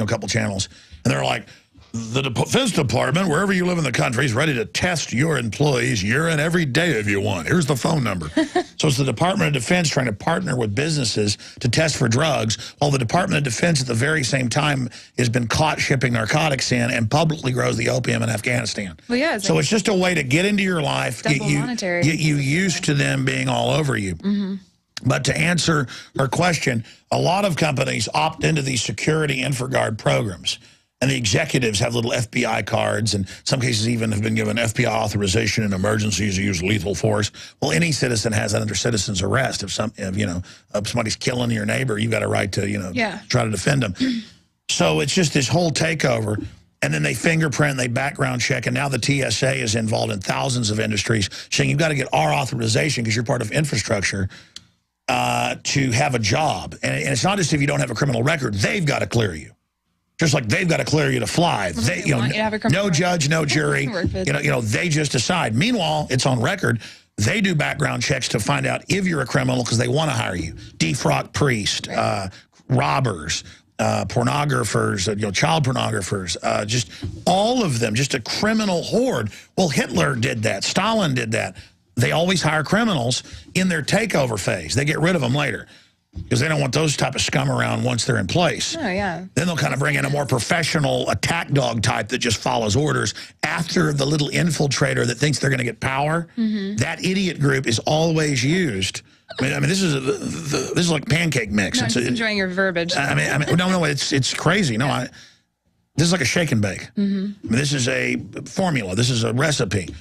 [SPEAKER 15] couple channels. And they're like, the Defense Department, wherever you live in the country, is ready to test your employees' urine every day if you want. Here's the phone number. So it's the Department of Defense trying to partner with businesses to test for drugs, while the Department of Defense at the very same time has been caught shipping narcotics in and publicly grows the opium in Afghanistan.
[SPEAKER 22] Well, yeah.
[SPEAKER 15] So it's just a way to get into your life, get you used to them being all over you. But to answer her question, a lot of companies opt into these security InfraGard programs. And the executives have little FBI cards, and some cases even have been given FBI authorization in emergencies to use lethal force. Well, any citizen has that under citizen's arrest. If somebody's killing your neighbor, you've got a right to try to defend them. So it's just this whole takeover. And then they fingerprint, they background check, and now the T.S.A. is involved in thousands of industries, saying you've got to get our authorization because you're part of infrastructure to have a job. And it's not just if you don't have a criminal record, they've got to clear you. Just like they've got to clear you to fly. They, no judge, no jury. They just decide. Meanwhile, it's on record. They do background checks to find out if you're a criminal because they want to hire you. Defrock priests, robbers, pornographers, child pornographers, just all of them, just a criminal horde. Well, Hitler did that. Stalin did that. They always hire criminals in their takeover phase. They get rid of them later, because they don't want those type of scum around once they're in place.
[SPEAKER 22] Oh, yeah.
[SPEAKER 15] Then they'll kind of bring in a more professional attack dog type that just follows orders after the little infiltrator that thinks they're going to get power. That idiot group is always used. I mean, this is like pancake mix.
[SPEAKER 22] No, I'm just enjoying your verbiage.
[SPEAKER 15] No, it's crazy. No, this is like a shake and bake. I mean, this is a formula. This is a recipe.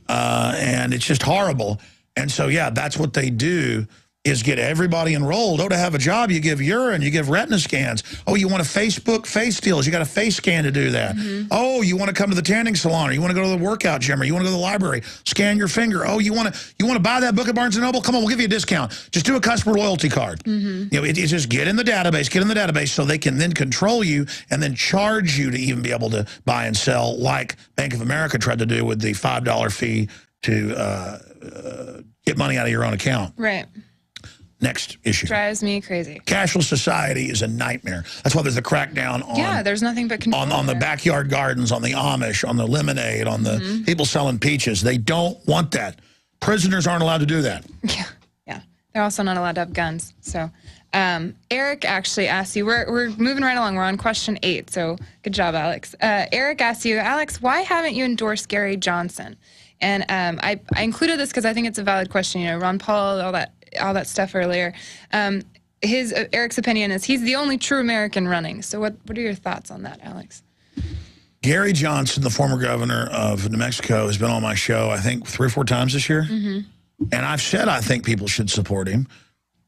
[SPEAKER 15] And it's just horrible. And so, yeah, that's what they do, is get everybody enrolled. Oh, to have a job, you give urine, you give retina scans. Oh, you want a Facebook face deals, you got a face scan to do that. Oh, you want to come to the tanning salon, or you want to go to the workout gym, or you want to go to the library, scan your finger. Oh, you want to buy that book at Barnes & Noble? Come on, we'll give you a discount. Just do a customer loyalty card. It's just get in the database so they can then control you and then charge you to even be able to buy and sell, like Bank of America tried to do with the $5 fee to get money out of your own account.
[SPEAKER 22] Right.
[SPEAKER 15] Next issue.
[SPEAKER 22] Drives me crazy.
[SPEAKER 15] Cashless society is a nightmare. That's why there's a crackdown on
[SPEAKER 22] there's nothing but control
[SPEAKER 15] on the backyard gardens, on the Amish, on the lemonade, on the people selling peaches. They don't want that. Prisoners aren't allowed to do that.
[SPEAKER 22] Yeah. They're also not allowed to have guns. So Eric actually asked you, we're moving right along. We're on question 8. So good job, Alex. Eric asked you, Alex, why haven't you endorsed Gary Johnson? And I included this because I think it's a valid question. Ron Paul, all that stuff earlier. Eric's opinion is he's the only true American running. So what are your thoughts on that, Alex?
[SPEAKER 15] Gary Johnson, the former governor of New Mexico, has been on my show, I think, 3 or 4 times this year. And I've said I think people should support him.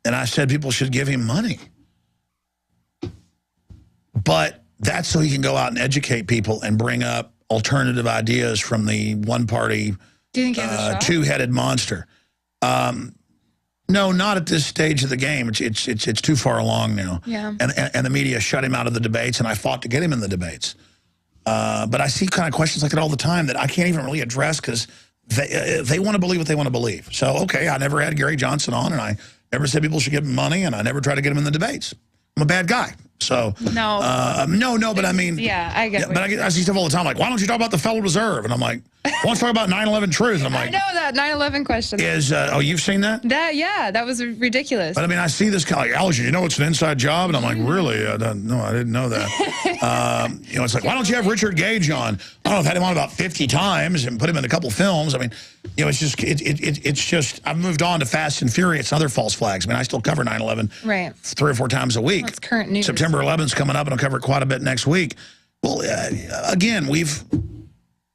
[SPEAKER 15] And I said people should give him money. But that's so he can go out and educate people and bring up alternative ideas from the one-party, two-headed monster. No, not at this stage of the game. It's too far along now.
[SPEAKER 22] Yeah.
[SPEAKER 15] And the media shut him out of the debates, and I fought to get him in the debates. But I see kind of questions like that all the time that I can't even really address because they want to believe what they want to believe. So, okay, I never had Gary Johnson on, and I never said people should give him money, and I never tried to get him in the debates. I'm a bad guy. So
[SPEAKER 22] no,
[SPEAKER 15] but I mean,
[SPEAKER 22] I get.
[SPEAKER 15] But I see stuff all the time like, why don't you talk about the Federal Reserve? And I'm like, why don't you talk about 9/11 truth? And I'm like,
[SPEAKER 22] I know that 9/11 question
[SPEAKER 15] is. You've seen that?
[SPEAKER 22] That was ridiculous.
[SPEAKER 15] But I mean, I see this kind of like, Alex, you know, it's an inside job, and I'm like, really? No, I didn't know that. It's like, why don't you have Richard Gage on? I don't know, I've had him on about 50 times and put him in a couple films. I mean, it's just I've moved on to Fast and Furious and other false flags. I mean, I still cover 9/11
[SPEAKER 22] right
[SPEAKER 15] 3 or 4 times a week.
[SPEAKER 22] That's current news.
[SPEAKER 15] September 11th coming up, and I'll cover it quite a bit next week. Well, again,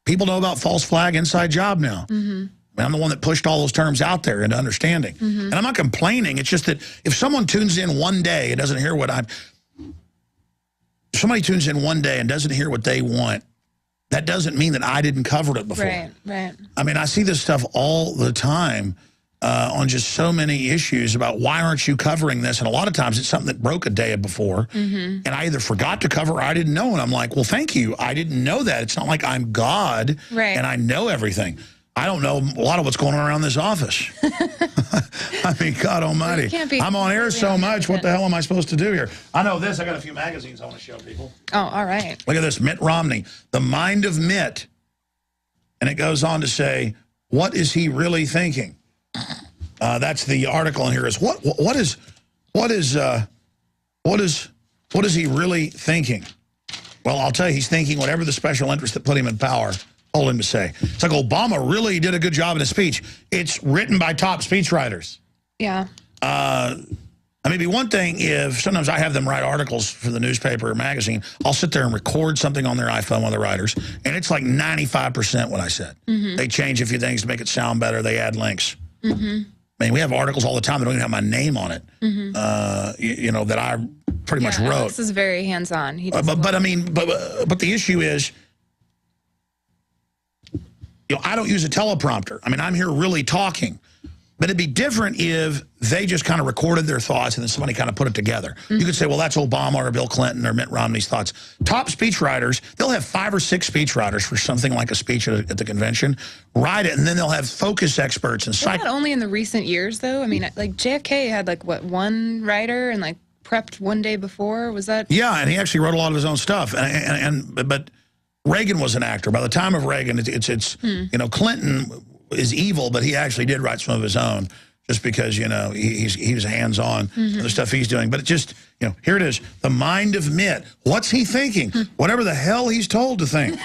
[SPEAKER 15] people know about false flag inside job now. I mean, I'm the one that pushed all those terms out there into understanding. And I'm not complaining. It's just that if someone tunes in one day and doesn't hear what if somebody tunes in one day and doesn't hear what they want, that doesn't mean that I didn't cover it before.
[SPEAKER 22] Right.
[SPEAKER 15] I mean, I see this stuff all the time,
[SPEAKER 20] on just so many issues about why aren't you covering this? And a lot of times it's something that broke a day before. And I either forgot to cover or I didn't know. And I'm like, well, thank you. I didn't know that. It's not like I'm God and I know everything. I don't know a lot of what's going on around this office. I mean, God almighty. I'm on air so much. What the hell am I supposed to do here? I know this. I got a few magazines I want to show people.
[SPEAKER 22] Oh, all right.
[SPEAKER 20] Look at this. Mitt Romney, The Mind of Mitt. And it goes on to say, what is he really thinking? That's the article in here. Is what is he really thinking? Well, I'll tell you, he's thinking whatever the special interest that put him in power told him to say. It's like Obama really did a good job in his speech. It's written by top speechwriters.
[SPEAKER 22] Yeah.
[SPEAKER 20] I mean, it'd be one thing if sometimes I have them write articles for the newspaper or magazine. I'll sit there and record something on their iPhone, one of the writers, and it's like 95% what I said. They change a few things to make it sound better. They add links. I mean, we have articles all the time that don't even have my name on it, you know, that I pretty much wrote.
[SPEAKER 22] Alex is very hands-on.
[SPEAKER 20] But I mean, but the issue is, you know, I don't use a teleprompter. I mean, I'm here really talking. But it'd be different if they just kind of recorded their thoughts and then somebody kind of put it together. You could say, well, that's Obama or Bill Clinton or Mitt Romney's thoughts. Top speechwriters, they'll have 5 or 6 speechwriters for something like a speech at the convention, write it, and then they'll have focus experts and
[SPEAKER 22] Not only in the recent years, though. I mean, like JFK had like, what, one writer and like prepped one day before? Was that?
[SPEAKER 20] Yeah, and he actually wrote a lot of his own stuff. But Reagan was an actor. By the time of Reagan, it's you know, Clinton is evil, but he actually did write some of his own just because, you know, he was hands-on with the stuff he's doing. But it just, you know, here it is, The Mind of Mitt. What's he thinking? Whatever the hell he's told to think.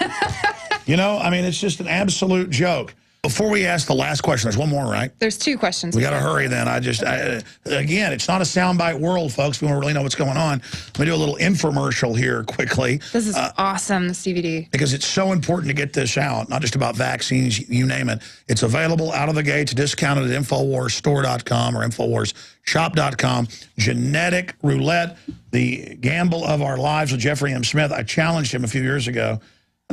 [SPEAKER 20] You know, I mean, it's just an absolute joke. Before we ask the last question, there's one more, right?
[SPEAKER 22] There's 2 questions.
[SPEAKER 20] We got to hurry then. Again, it's not a soundbite world, folks. We want to really know what's going on. Let me do a little infomercial here quickly.
[SPEAKER 22] This is awesome, this DVD.
[SPEAKER 20] Because it's so important to get this out, not just about vaccines, you name it. It's available out of the gates, discounted at InfoWarsStore.com or InfoWarsShop.com. Genetic Roulette, the gamble of our lives with Jeffrey M. Smith. I challenged him a few years ago.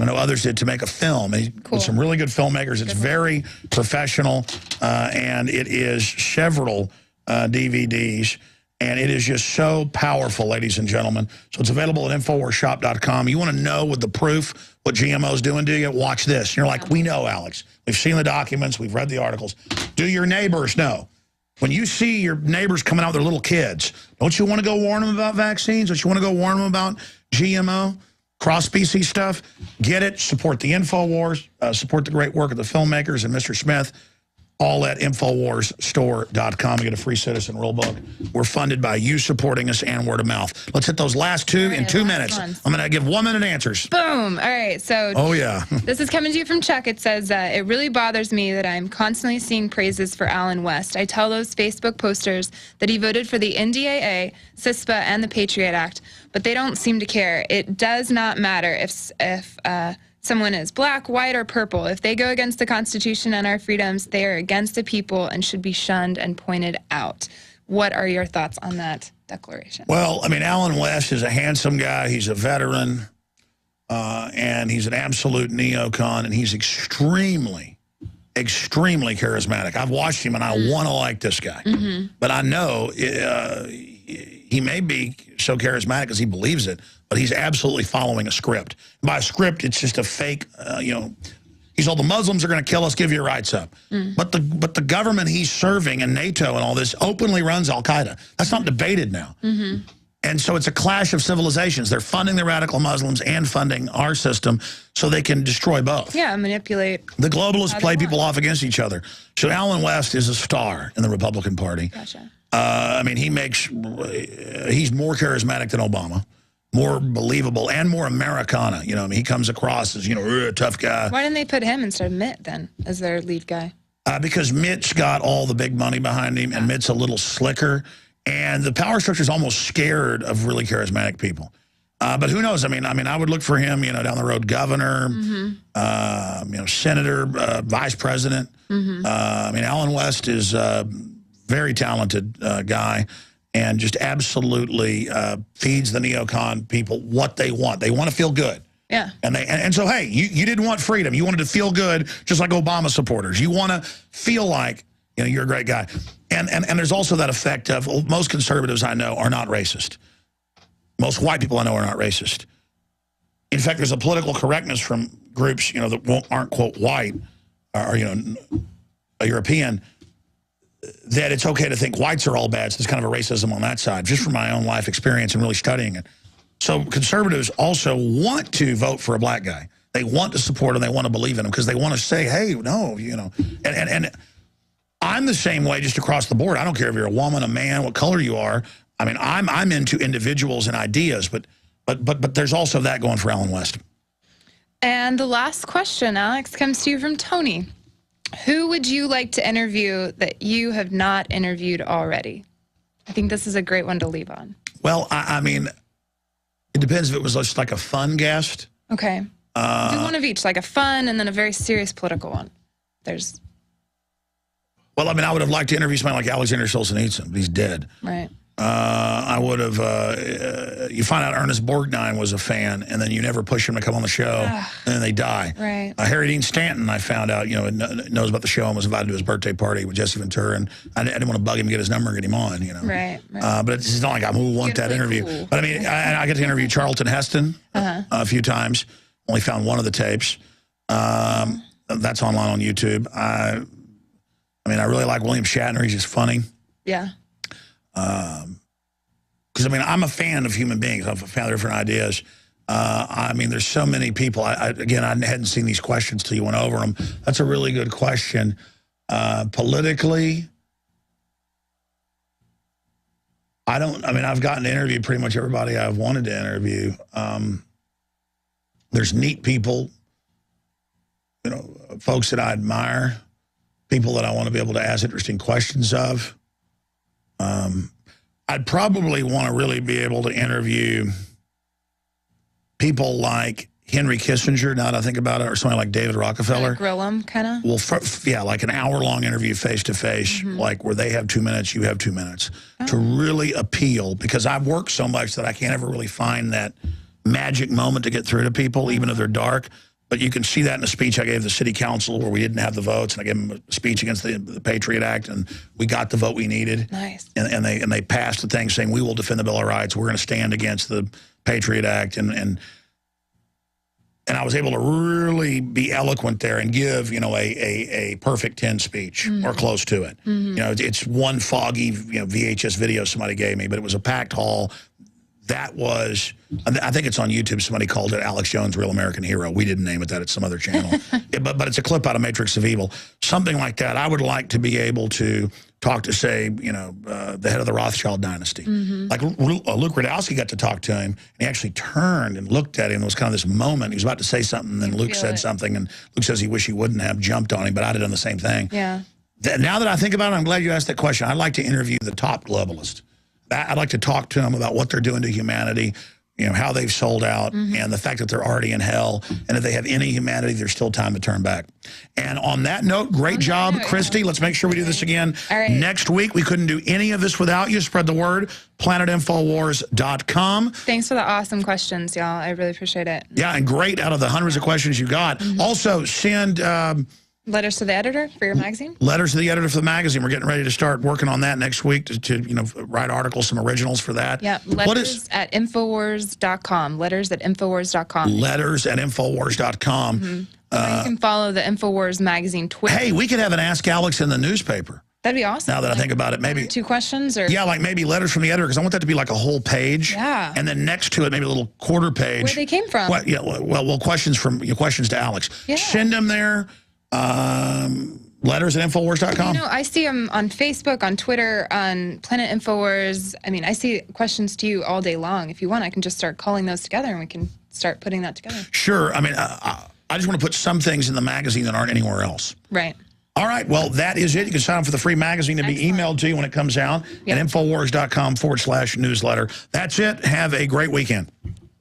[SPEAKER 20] I know others did, to make a film. With some really good filmmakers. It's very professional, and it is several DVDs, and it is just so powerful, ladies and gentlemen. So it's available at InfoWarsShop.com. You want to know with the proof what GMO's doing to you? Watch this. You're like, we know, Alex. We've seen the documents. We've read the articles. Do your neighbors know? When you see your neighbors coming out with their little kids, don't you want to go warn them about vaccines? Don't you want to go warn them about GMO? Cross-species stuff, get it, support the InfoWars, support the great work of the filmmakers and Mr. Smith, all at InfoWarsStore.com. You get a free Citizen Rule book. We're funded by you supporting us and word of mouth. Let's hit those last 2 in 2 minutes. I'm going to give 1-minute answers.
[SPEAKER 22] Boom. All right. So this is coming to you from Chuck. It says, it really bothers me that I'm constantly seeing praises for Allen West. I tell those Facebook posters that he voted for the NDAA, CISPA, and the Patriot Act, but they don't seem to care. It does not matter if someone is black, white, or purple. If they go against the Constitution and our freedoms, they are against the people and should be shunned and pointed out. What are your thoughts on that declaration? Well, I mean, Allen West is a handsome guy. He's a veteran, and he's an absolute neocon, and he's extremely, extremely charismatic. I've watched him, and I want to like this guy. But I know he may be so charismatic because he believes it, but he's absolutely following a script. By a script, it's just a fake, you know, he's all, the Muslims are going to kill us, give your rights up. But the government he's serving and NATO and all this openly runs Al-Qaeda. That's not debated now. And so it's a clash of civilizations. They're funding the radical Muslims and funding our system so they can destroy both. Yeah, manipulate.
[SPEAKER 20] The globalists play people off against each other. So Allen West is a star in the Republican Party.
[SPEAKER 22] Gotcha.
[SPEAKER 20] I mean, he's more charismatic than Obama, more believable, and more Americana. You know, I mean, he comes across as, you know, a tough guy.
[SPEAKER 22] Why didn't they put him instead of Mitt then as their lead guy?
[SPEAKER 20] Because Mitt's got all the big money behind him, and Mitt's a little slicker. And the power structure is almost scared of really charismatic people. But who knows? I mean, I would look for him, you know, down the road, governor, you know, senator, vice president. I mean, Allen West is very talented guy, and just absolutely feeds the neocon people what they want. They want to feel good.
[SPEAKER 22] Yeah.
[SPEAKER 20] And so, hey, you didn't want freedom. You wanted to feel good, just like Obama supporters. You want to feel like, You know, you're a great guy. And there's also that effect of, well, most conservatives I know are not racist. Most white people I know are not racist. In fact, there's a political correctness from groups, you know, that aren't, quote, white, or, you know, a European, that it's okay to think whites are all bad. So there's kind of a racism on that side, just from my own life experience and really studying it. So conservatives also want to vote for a black guy. They want to support him. They want to believe in him because they want to say, hey, no, you know. And I'm the same way just across the board. I don't care if you're a woman, a man, what color you are. I mean, I'm into individuals and ideas, but there's also that going for Alan West.
[SPEAKER 22] And the last question, Alex, comes to you from Tony. Who would you like to interview that you have not interviewed already? I think this is a great one to leave on.
[SPEAKER 20] Well, I mean, it depends if it was just like a fun guest.
[SPEAKER 22] Okay. Do one of each, like a fun and then a very serious political one. There's...
[SPEAKER 20] Well, I mean, I would have liked to interview somebody like Alexander Solzhenitsyn, but he's dead.
[SPEAKER 22] Right.
[SPEAKER 20] I would have, you find out Ernest Borgnine was a fan, and then you never push him to come on the show, and then they die.
[SPEAKER 22] Right.
[SPEAKER 20] Harry Dean Stanton, I found out, you know, knows about the show and was invited to his birthday party with Jesse Ventura, and I didn't want to bug him to get his number and get him on, you know.
[SPEAKER 22] Right.
[SPEAKER 20] But it's not like I want that interview. Cool. But I mean, I get to interview Charlton Heston a few times. Only found one of the tapes. That's online on YouTube. I mean, I really like William Shatner. He's just funny.
[SPEAKER 22] Yeah.
[SPEAKER 20] Because, I mean, I'm a fan of human beings. I'm a fan of different ideas. I mean, there's so many people. Again, I hadn't seen these questions till you went over them. That's a really good question. Politically, I mean, I've gotten to interview pretty much everybody I've wanted to interview. There's neat people, you know, folks that I admire, people that I want to be able to ask interesting questions of. I'd probably want to really be able to interview people like Henry Kissinger, now that I think about it, or somebody like David Rockefeller.
[SPEAKER 22] Grill them, kind of?
[SPEAKER 20] Well, yeah, like an hour-long interview face-to-face, like where they have 2 minutes, you have 2 minutes, to really appeal, because I've worked so much that I can't ever really find that magic moment to get through to people, even if they're dark. But you can see that in a speech I gave the city council where we didn't have the votes, and I gave them a speech against the Patriot Act, and we got the vote we needed.
[SPEAKER 22] Nice.
[SPEAKER 20] And they passed the thing saying, we will defend the Bill of Rights. We're going to stand against the Patriot Act. And I was able to really be eloquent there and give, you know, a perfect 10 speech or close to it. You know, it's one foggy, you know, VHS video somebody gave me, but it was a packed hall. That was, I think it's on YouTube. Somebody called it Alex Jones, Real American Hero. We didn't name it that. It's some other channel. But it's a clip out of Matrix of Evil. Something like that. I would like to be able to talk to, say, you know, the head of the Rothschild dynasty. Like Luke Radowski got to talk to him, and he actually turned and looked at him. There was kind of this moment. He was about to say something, and then Luke said something, and Luke says he wished he wouldn't have jumped on him, but I'd have done the same thing.
[SPEAKER 22] Yeah.
[SPEAKER 20] Now that I think about it, I'm glad you asked that question. I'd like to interview the top globalist. I'd like to talk to them about what they're doing to humanity, you know, how they've sold out, and the fact that they're already in hell, and if they have any humanity, there's still time to turn back. And on that note, great job, Christy. Let's make sure we do this again next week. We couldn't do any of this without you. Spread the word. PlanetInfowars.com.
[SPEAKER 22] Thanks for the awesome questions, y'all. I really appreciate it.
[SPEAKER 20] Yeah, and great out of the hundreds of questions you got. Also, send...
[SPEAKER 22] letters to the editor for your magazine?
[SPEAKER 20] Letters to the editor for the magazine. We're getting ready to start working on that next week to you know, write articles, some originals for that.
[SPEAKER 22] Yeah, letters at Infowars.com. Letters at Infowars.com.
[SPEAKER 20] Letters at Infowars.com.
[SPEAKER 22] You can follow the Infowars magazine Twitter.
[SPEAKER 20] Hey, we could have an Ask Alex in the newspaper.
[SPEAKER 22] That'd be awesome.
[SPEAKER 20] Now that I think about it, maybe
[SPEAKER 22] 2 questions, or
[SPEAKER 20] yeah, like maybe letters from the editor, because I want that to be like a whole page.
[SPEAKER 22] Yeah.
[SPEAKER 20] And then next to it, maybe a little quarter page.
[SPEAKER 22] Where they came from.
[SPEAKER 20] Well, yeah. Well, questions from questions to Alex.
[SPEAKER 22] Yeah.
[SPEAKER 20] Send them there. Letters at Infowars.com.
[SPEAKER 22] You know, I see them on Facebook, on Twitter, on Planet Infowars. I mean, I see questions to you all day long. If you want, I can just start calling those together, and we can start putting that together.
[SPEAKER 20] Sure. I mean, I just want to put some things in the magazine that aren't anywhere else.
[SPEAKER 22] Right.
[SPEAKER 20] All right. Well, that is it. You can sign up for the free magazine to be emailed to you when it comes out at Infowars.com/newsletter. That's it. Have a great weekend.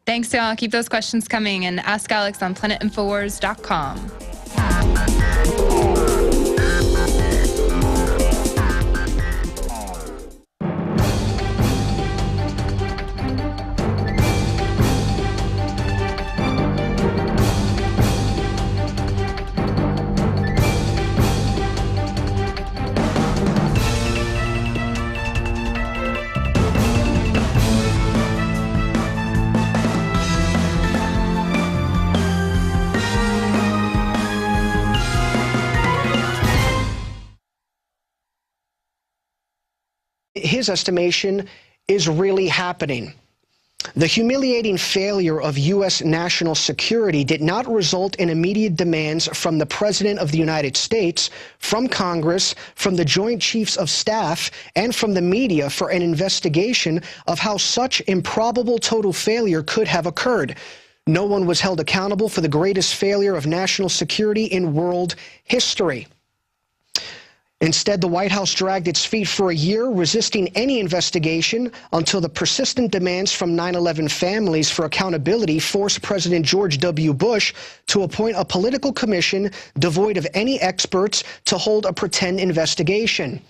[SPEAKER 22] Thanks, y'all. Keep those questions coming, and ask Alex on PlanetInfowars.com.
[SPEAKER 1] his estimation, is really happening. The humiliating failure of U.S. national security did not result in immediate demands from the President of the United States, from Congress, from the Joint Chiefs of Staff, and from the media for an investigation of how such improbable total failure could have occurred. No one was held accountable for the greatest failure of national security in world history. Instead, the White House dragged its feet for a year, resisting any investigation until the persistent demands from 9/11 families for accountability forced President George W. Bush to appoint a political commission devoid of any experts to hold a pretend investigation.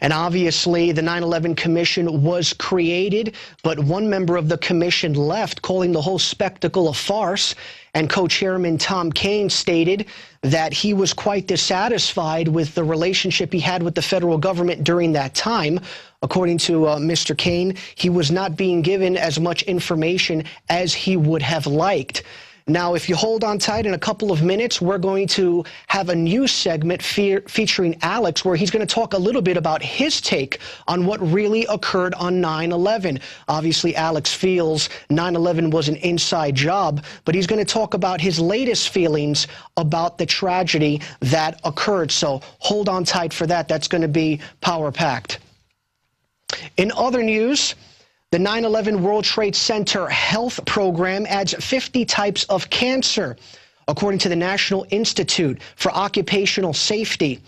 [SPEAKER 1] And obviously, the 9/11 Commission was created, but one member of the commission left, calling the whole spectacle a farce. And co-chairman Tom Kean stated that he was quite dissatisfied with the relationship he had with the federal government during that time. According to Mr. Kean, he was not being given as much information as he would have liked. Now, if you hold on tight, in a couple of minutes, we're going to have a news segment featuring Alex, where he's going to talk a little bit about his take on what really occurred on 9/11. Obviously, Alex feels 9/11 was an inside job, but he's going to talk about his latest feelings about the tragedy that occurred. So hold on tight for that. That's going to be power-packed. In other news, the 9/11 World Trade Center Health Program adds 50 types of cancer, according to the National Institute for Occupational Safety.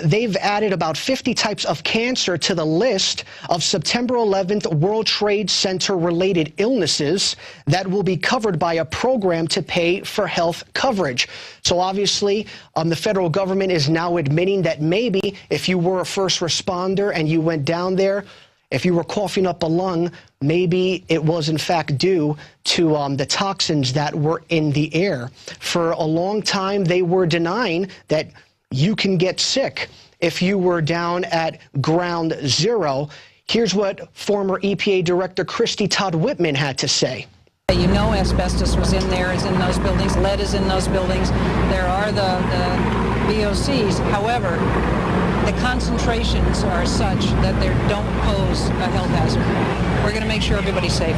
[SPEAKER 1] They've added about 50 types of cancer to the list of September 11th World Trade Center-related illnesses that will be covered by a program to pay for health coverage. So obviously, the federal government is now admitting that maybe if you were a first responder and you went down there, if you were coughing up a lung, maybe it was in fact due to the toxins that were in the air. For a long time, they were denying that you can get sick if you were down at ground zero. Here's what former EPA Director Christy Todd Whitman had to say.
[SPEAKER 2] You know asbestos was in there, is in those buildings, lead is in those buildings. There are the VOCs. However, the concentrations are such that they don't pose a health hazard. We're going to make sure everybody's safe.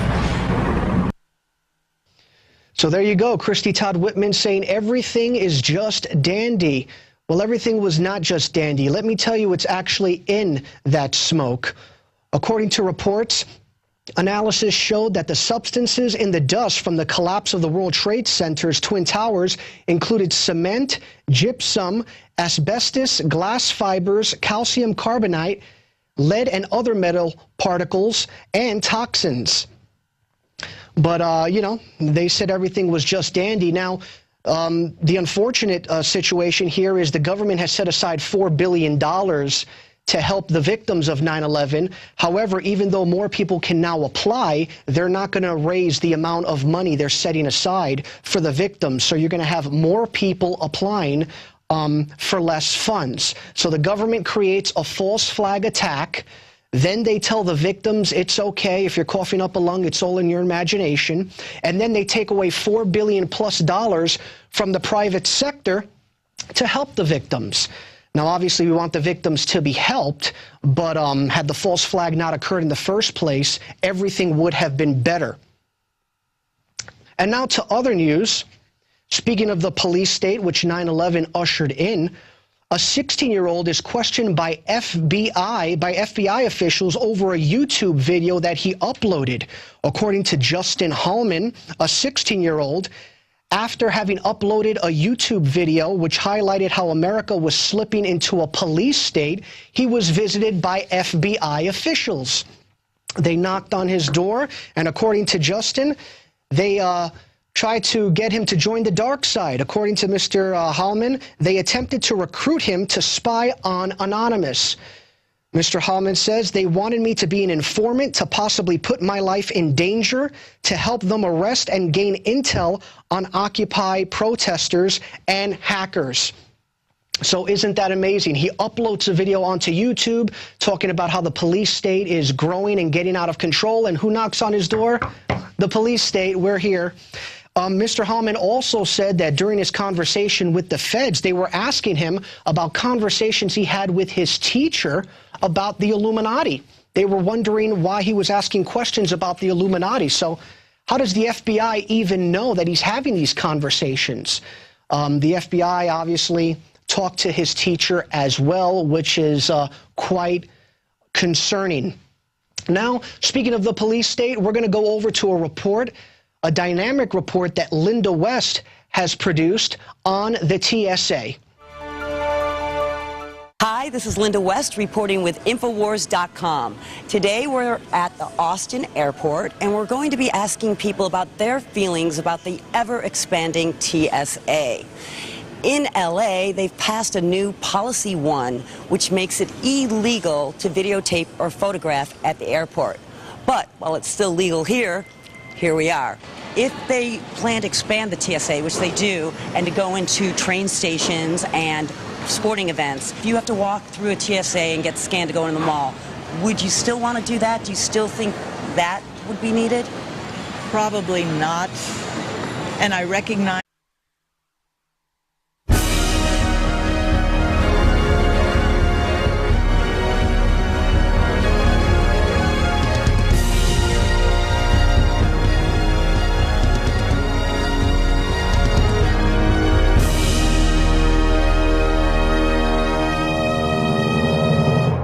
[SPEAKER 1] So there you go. Christy Todd Whitman saying everything is just dandy. Well, everything was not just dandy. Let me tell you what's actually in that smoke. According to reports, analysis showed that the substances in the dust from the collapse of the World Trade Center's Twin Towers included cement, gypsum, asbestos, glass fibers, calcium carbonate, lead and other metal particles, and toxins. But, you know, they said everything was just dandy. Now, the unfortunate situation here is the government has set aside $4 billion to help the victims of 9/11. However, even though more people can now apply, they're not going to raise the amount of money they're setting aside for the victims. So you're going to have more people applying for less funds. So the government creates a false flag attack. Then they tell the victims it's okay if you're coughing up a lung, it's all in your imagination. And then they take away $4 billion+ from the private sector to help the victims. Now, obviously, we want the victims to be helped, but had the false flag not occurred in the first place, everything would have been better. And now to other news. Speaking of the police state, which 9/11 ushered in, a 16-year-old is questioned by FBI officials over a YouTube video that he uploaded. According to Justin Hallman, a 16-year-old, after having uploaded a YouTube video which highlighted how America was slipping into a police state, he was visited by FBI officials. They knocked on his door, and according to Justin, they tried to get him to join the dark side. According to Mr. Hallman, they attempted to recruit him to spy on Anonymous. Mr. Hallman says, they wanted me to be an informant, to possibly put my life in danger, to help them arrest and gain intel on Occupy protesters and hackers. So isn't that amazing? He uploads a video onto YouTube talking about how the police state is growing and getting out of control. And who knocks on his door? The police state. We're here. Mr. Hallman also said that during his conversation with the feds, they were asking him about conversations he had with his teacher about the Illuminati. They were wondering why he was asking questions about the Illuminati. So how does the FBI even know that he's having these conversations? The FBI obviously talked to his teacher as well, which is quite concerning. Now, speaking of the police state, we're going to go over to a report, a dynamic report that Linda West has produced on the T.S.A.
[SPEAKER 4] Hi, this is Linda West reporting with Infowars.com. Today we're at the Austin airport and we're going to be asking people about their feelings about the ever-expanding T.S.A. In L.A., they've passed a new Policy 1, which makes it illegal to videotape or photograph at the airport. But while it's still legal here we are. If they plan to expand the TSA, which they do, and to go into train stations and sporting events, if you have to walk through a TSA and get scanned to go into the mall, would you still want to do that? Do you still think that would be needed?
[SPEAKER 5] Probably not. And I recognize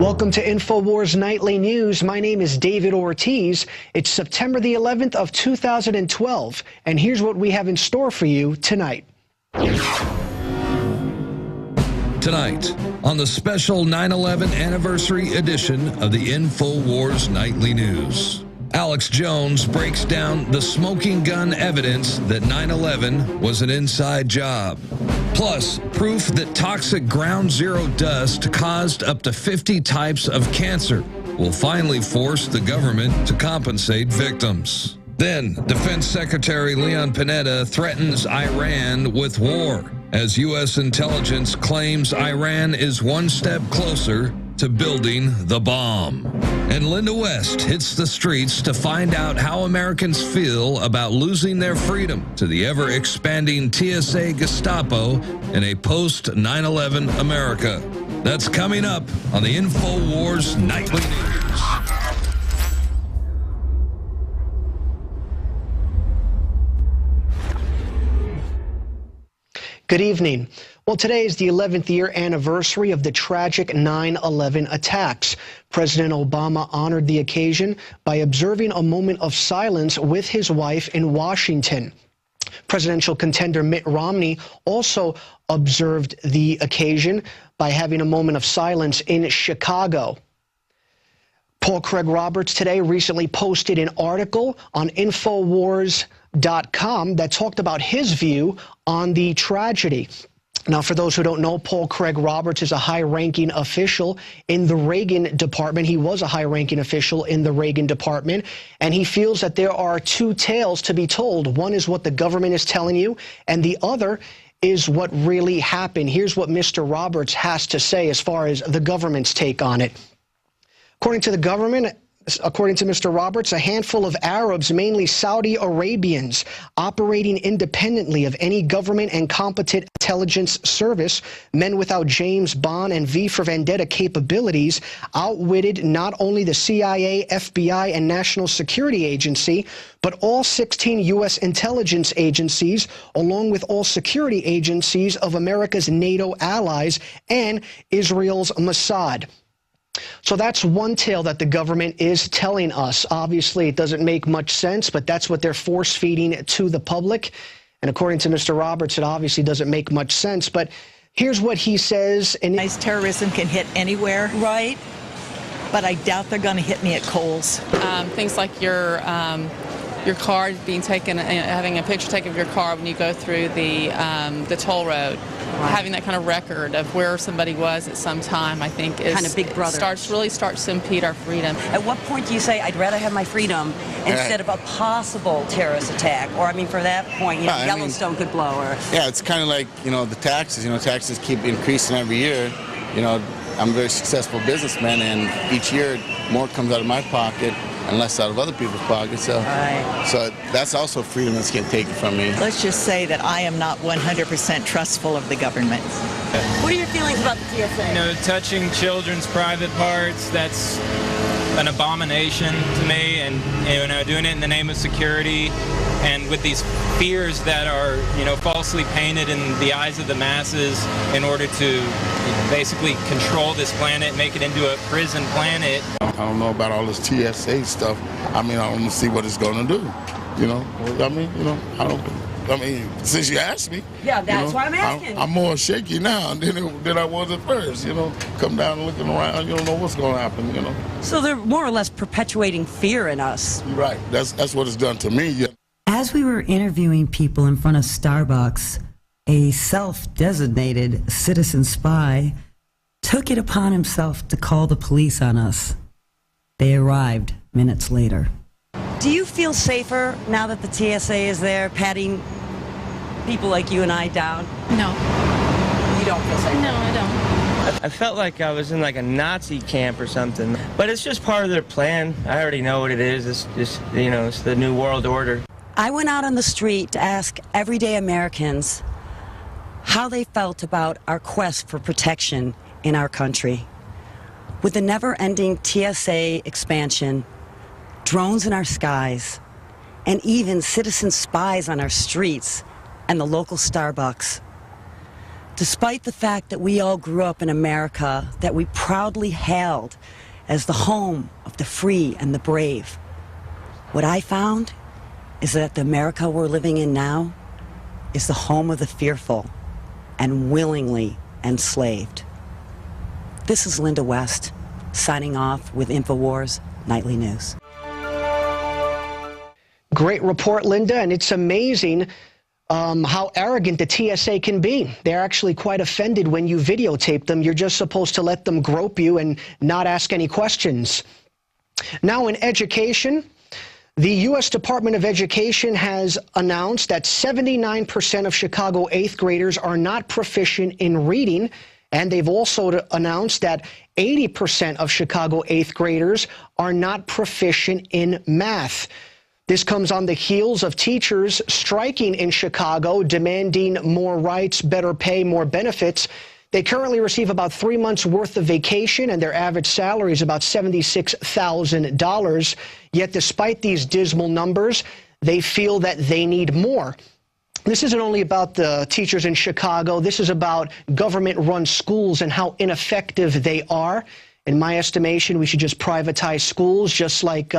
[SPEAKER 1] Welcome to Infowars Nightly News. My name is David Ortiz. It's September the 11th of 2012, and here's what we have in store for you tonight.
[SPEAKER 3] Tonight, on the special 9/11 anniversary edition of the Infowars Nightly News, Alex Jones breaks down the smoking gun evidence that 9/11 was an inside job. Plus, proof that toxic ground zero dust caused up to 50 types of cancer will finally force the government to compensate victims. Then, Defense Secretary Leon Panetta threatens Iran with war, as U.S. intelligence claims Iran is one step closer to building the bomb. And Linda West hits the streets to find out how Americans feel about losing their freedom to the ever-expanding T.S.A. Gestapo in a post-9/11 America. That's coming up on the Infowars Nightly News.
[SPEAKER 1] Good evening. Well, today is the 11th year anniversary of the tragic 9/11 attacks. President Obama honored the occasion by observing a moment of silence with his wife in Washington. Presidential contender Mitt Romney also observed the occasion by having a moment of silence in Chicago. Paul Craig Roberts today recently posted an article on Infowars.com that talked about his view on the tragedy. Now, for those who don't know, Paul Craig Roberts is a high-ranking official in the Reagan department. He was a high-ranking official in the Reagan department, and he feels that there are two tales to be told. One is what the government is telling you, and the other is what really happened. Here's what Mr. Roberts has to say as far as the government's take on it. According to the government, according to Mr. Roberts, a handful of Arabs, mainly Saudi Arabians, operating independently of any government and competent intelligence service, men without James Bond and V for Vendetta capabilities, outwitted not only the CIA, FBI, and National Security Agency, but all 16 U.S. intelligence agencies, along with all security agencies of America's NATO allies and Israel's Mossad. So that's one tale that the government is telling us. Obviously, it doesn't make much sense, but that's what they're force-feeding to the public. And according to Mr. Roberts, it obviously doesn't make much sense. But here's what he says.
[SPEAKER 5] Terrorism can hit anywhere. Right. But I doubt they're going to hit me at Kohl's.
[SPEAKER 6] Things like your car being taken, having a picture taken of your car when you go through the toll road. Right. Having that kind of record of where somebody was at some time, I think, is
[SPEAKER 4] kind of big brother.
[SPEAKER 6] Really starts to impede our freedom.
[SPEAKER 4] At what point do you say, I'd rather have my freedom instead of a possible terrorist attack? Or, I mean, for that point, Yellowstone could blow. Or
[SPEAKER 7] yeah, it's kind of like, the taxes. Taxes keep increasing every year. I'm a very successful businessman, and each year more comes out of my pocket, and less out of other people's pockets. So, so that's also freedom that's getting taken from me.
[SPEAKER 5] Let's just say that I am not 100% trustful of the government.
[SPEAKER 4] What are your feelings about the T.S.A.?
[SPEAKER 8] You know, touching children's private parts, that's an abomination to me, and you know, doing it in the name of security and with these fears that are, you know, falsely painted in the eyes of the masses in order to basically control this planet, make it into a prison planet.
[SPEAKER 9] I don't know about all this T.S.A. stuff. I mean, I want to see what it's going to do. You know, I mean, you know, I mean, since you asked me.
[SPEAKER 4] Yeah, that's why I'm asking.
[SPEAKER 9] I'm more shaky now than I was at first, you know. Come down and looking around, you don't know what's going to happen, you know.
[SPEAKER 4] So they're more or less perpetuating fear in us.
[SPEAKER 9] Right. That's what it's done to me. Yeah.
[SPEAKER 10] As we were interviewing people in front of Starbucks, a self-designated citizen spy took it upon himself to call the police on us. They arrived minutes later.
[SPEAKER 4] Do you feel safer now that the T.S.A. is there patting people like you and I down?
[SPEAKER 23] No.
[SPEAKER 4] You don't feel safer?
[SPEAKER 23] No, I don't. I felt like I was in like a Nazi camp or something. But it's just part of their plan. I already know what it is. It's just, you know, it's the New World Order.
[SPEAKER 4] I went out on the street to ask everyday Americans how they felt about our quest for protection in our country. With the never-ending T.S.A. expansion, drones in our skies, and even citizen spies on our streets and the local Starbucks. Despite the fact that we all grew up in America that we proudly hailed as the home of the free and the brave, what I found is that the America we're living in now is the home of the fearful and willingly enslaved. This is Linda West, signing off with Infowars Nightly News.
[SPEAKER 1] Great report, Linda, and it's amazing how arrogant the T.S.A. can be. They're actually quite offended when you videotape them. You're just supposed to let them grope you and not ask any questions. Now in education, the U.S. Department of Education has announced that 79% of Chicago 8th graders are not proficient in reading, and they've also announced that 80% of Chicago 8th graders are not proficient in math. This comes on the heels of teachers striking in Chicago, demanding more rights, better pay, more benefits. They currently receive about 3 months' worth of vacation, and their average salary is about $76,000. Yet despite these dismal numbers, they feel that they need more. This isn't only about the teachers in Chicago. This is about government-run schools and how ineffective they are. In my estimation, we should just privatize schools, just like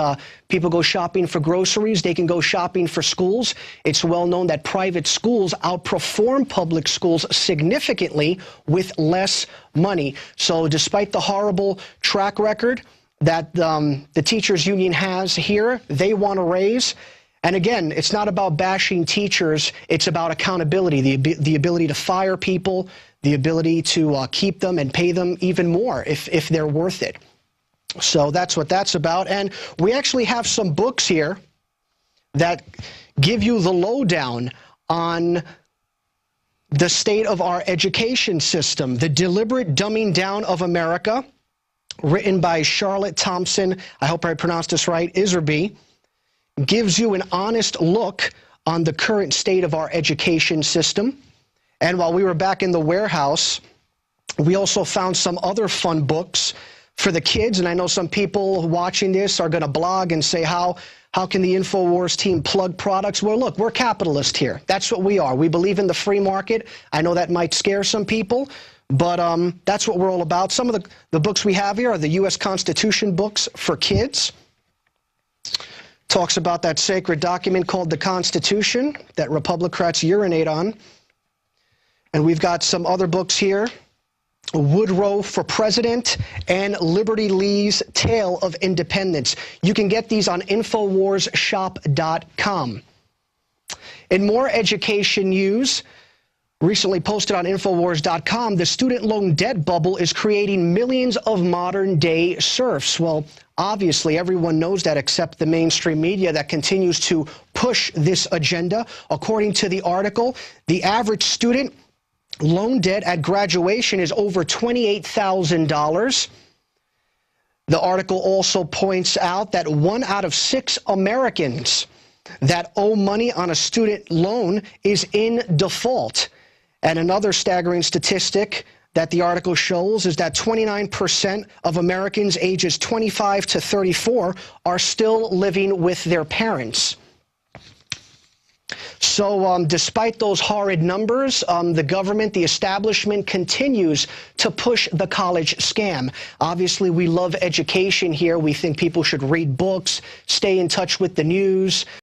[SPEAKER 1] people go shopping for groceries, they can go shopping for schools. It's well known that private schools outperform public schools significantly with less money. So despite the horrible track record that the teachers union has here, they want to raise. And again, it's not about bashing teachers, it's about accountability, the ability to fire people, the ability to keep them and pay them even more if they're worth it. So that's what that's about. And we actually have some books here that give you the lowdown on the state of our education system. The Deliberate Dumbing Down of America, written by Charlotte Thompson, I hope I pronounced this right, Iserby, gives you an honest look on the current state of our education system. And while we were back in the warehouse, we also found some other fun books for the kids. And I know some people watching this are going to blog and say, how can the Infowars team plug products? Well, look, we're capitalists here. That's what we are. We believe in the free market. I know that might scare some people, but that's what we're all about. Some of the books we have here are the U.S. Constitution books for kids. Talks about that sacred document called the Constitution that Republicrats urinate on. And we've got some other books here, Woodrow for President and Liberty Lee's Tale of Independence. You can get these on InfoWarsShop.com. In more education news, recently posted on Infowars.com, the student loan debt bubble is creating millions of modern-day serfs. Well, obviously, everyone knows that except the mainstream media that continues to push this agenda. According to the article, the average student loan debt at graduation is over $28,000. The article also points out that 1 out of 6 Americans that owe money on a student loan is in default. And another staggering statistic that the article shows is that 29% of Americans ages 25 to 34 are still living with their parents. So despite those horrid numbers, the government, the establishment continues to push the college scam. Obviously, we love education here. We think people should read books, stay in touch with the news.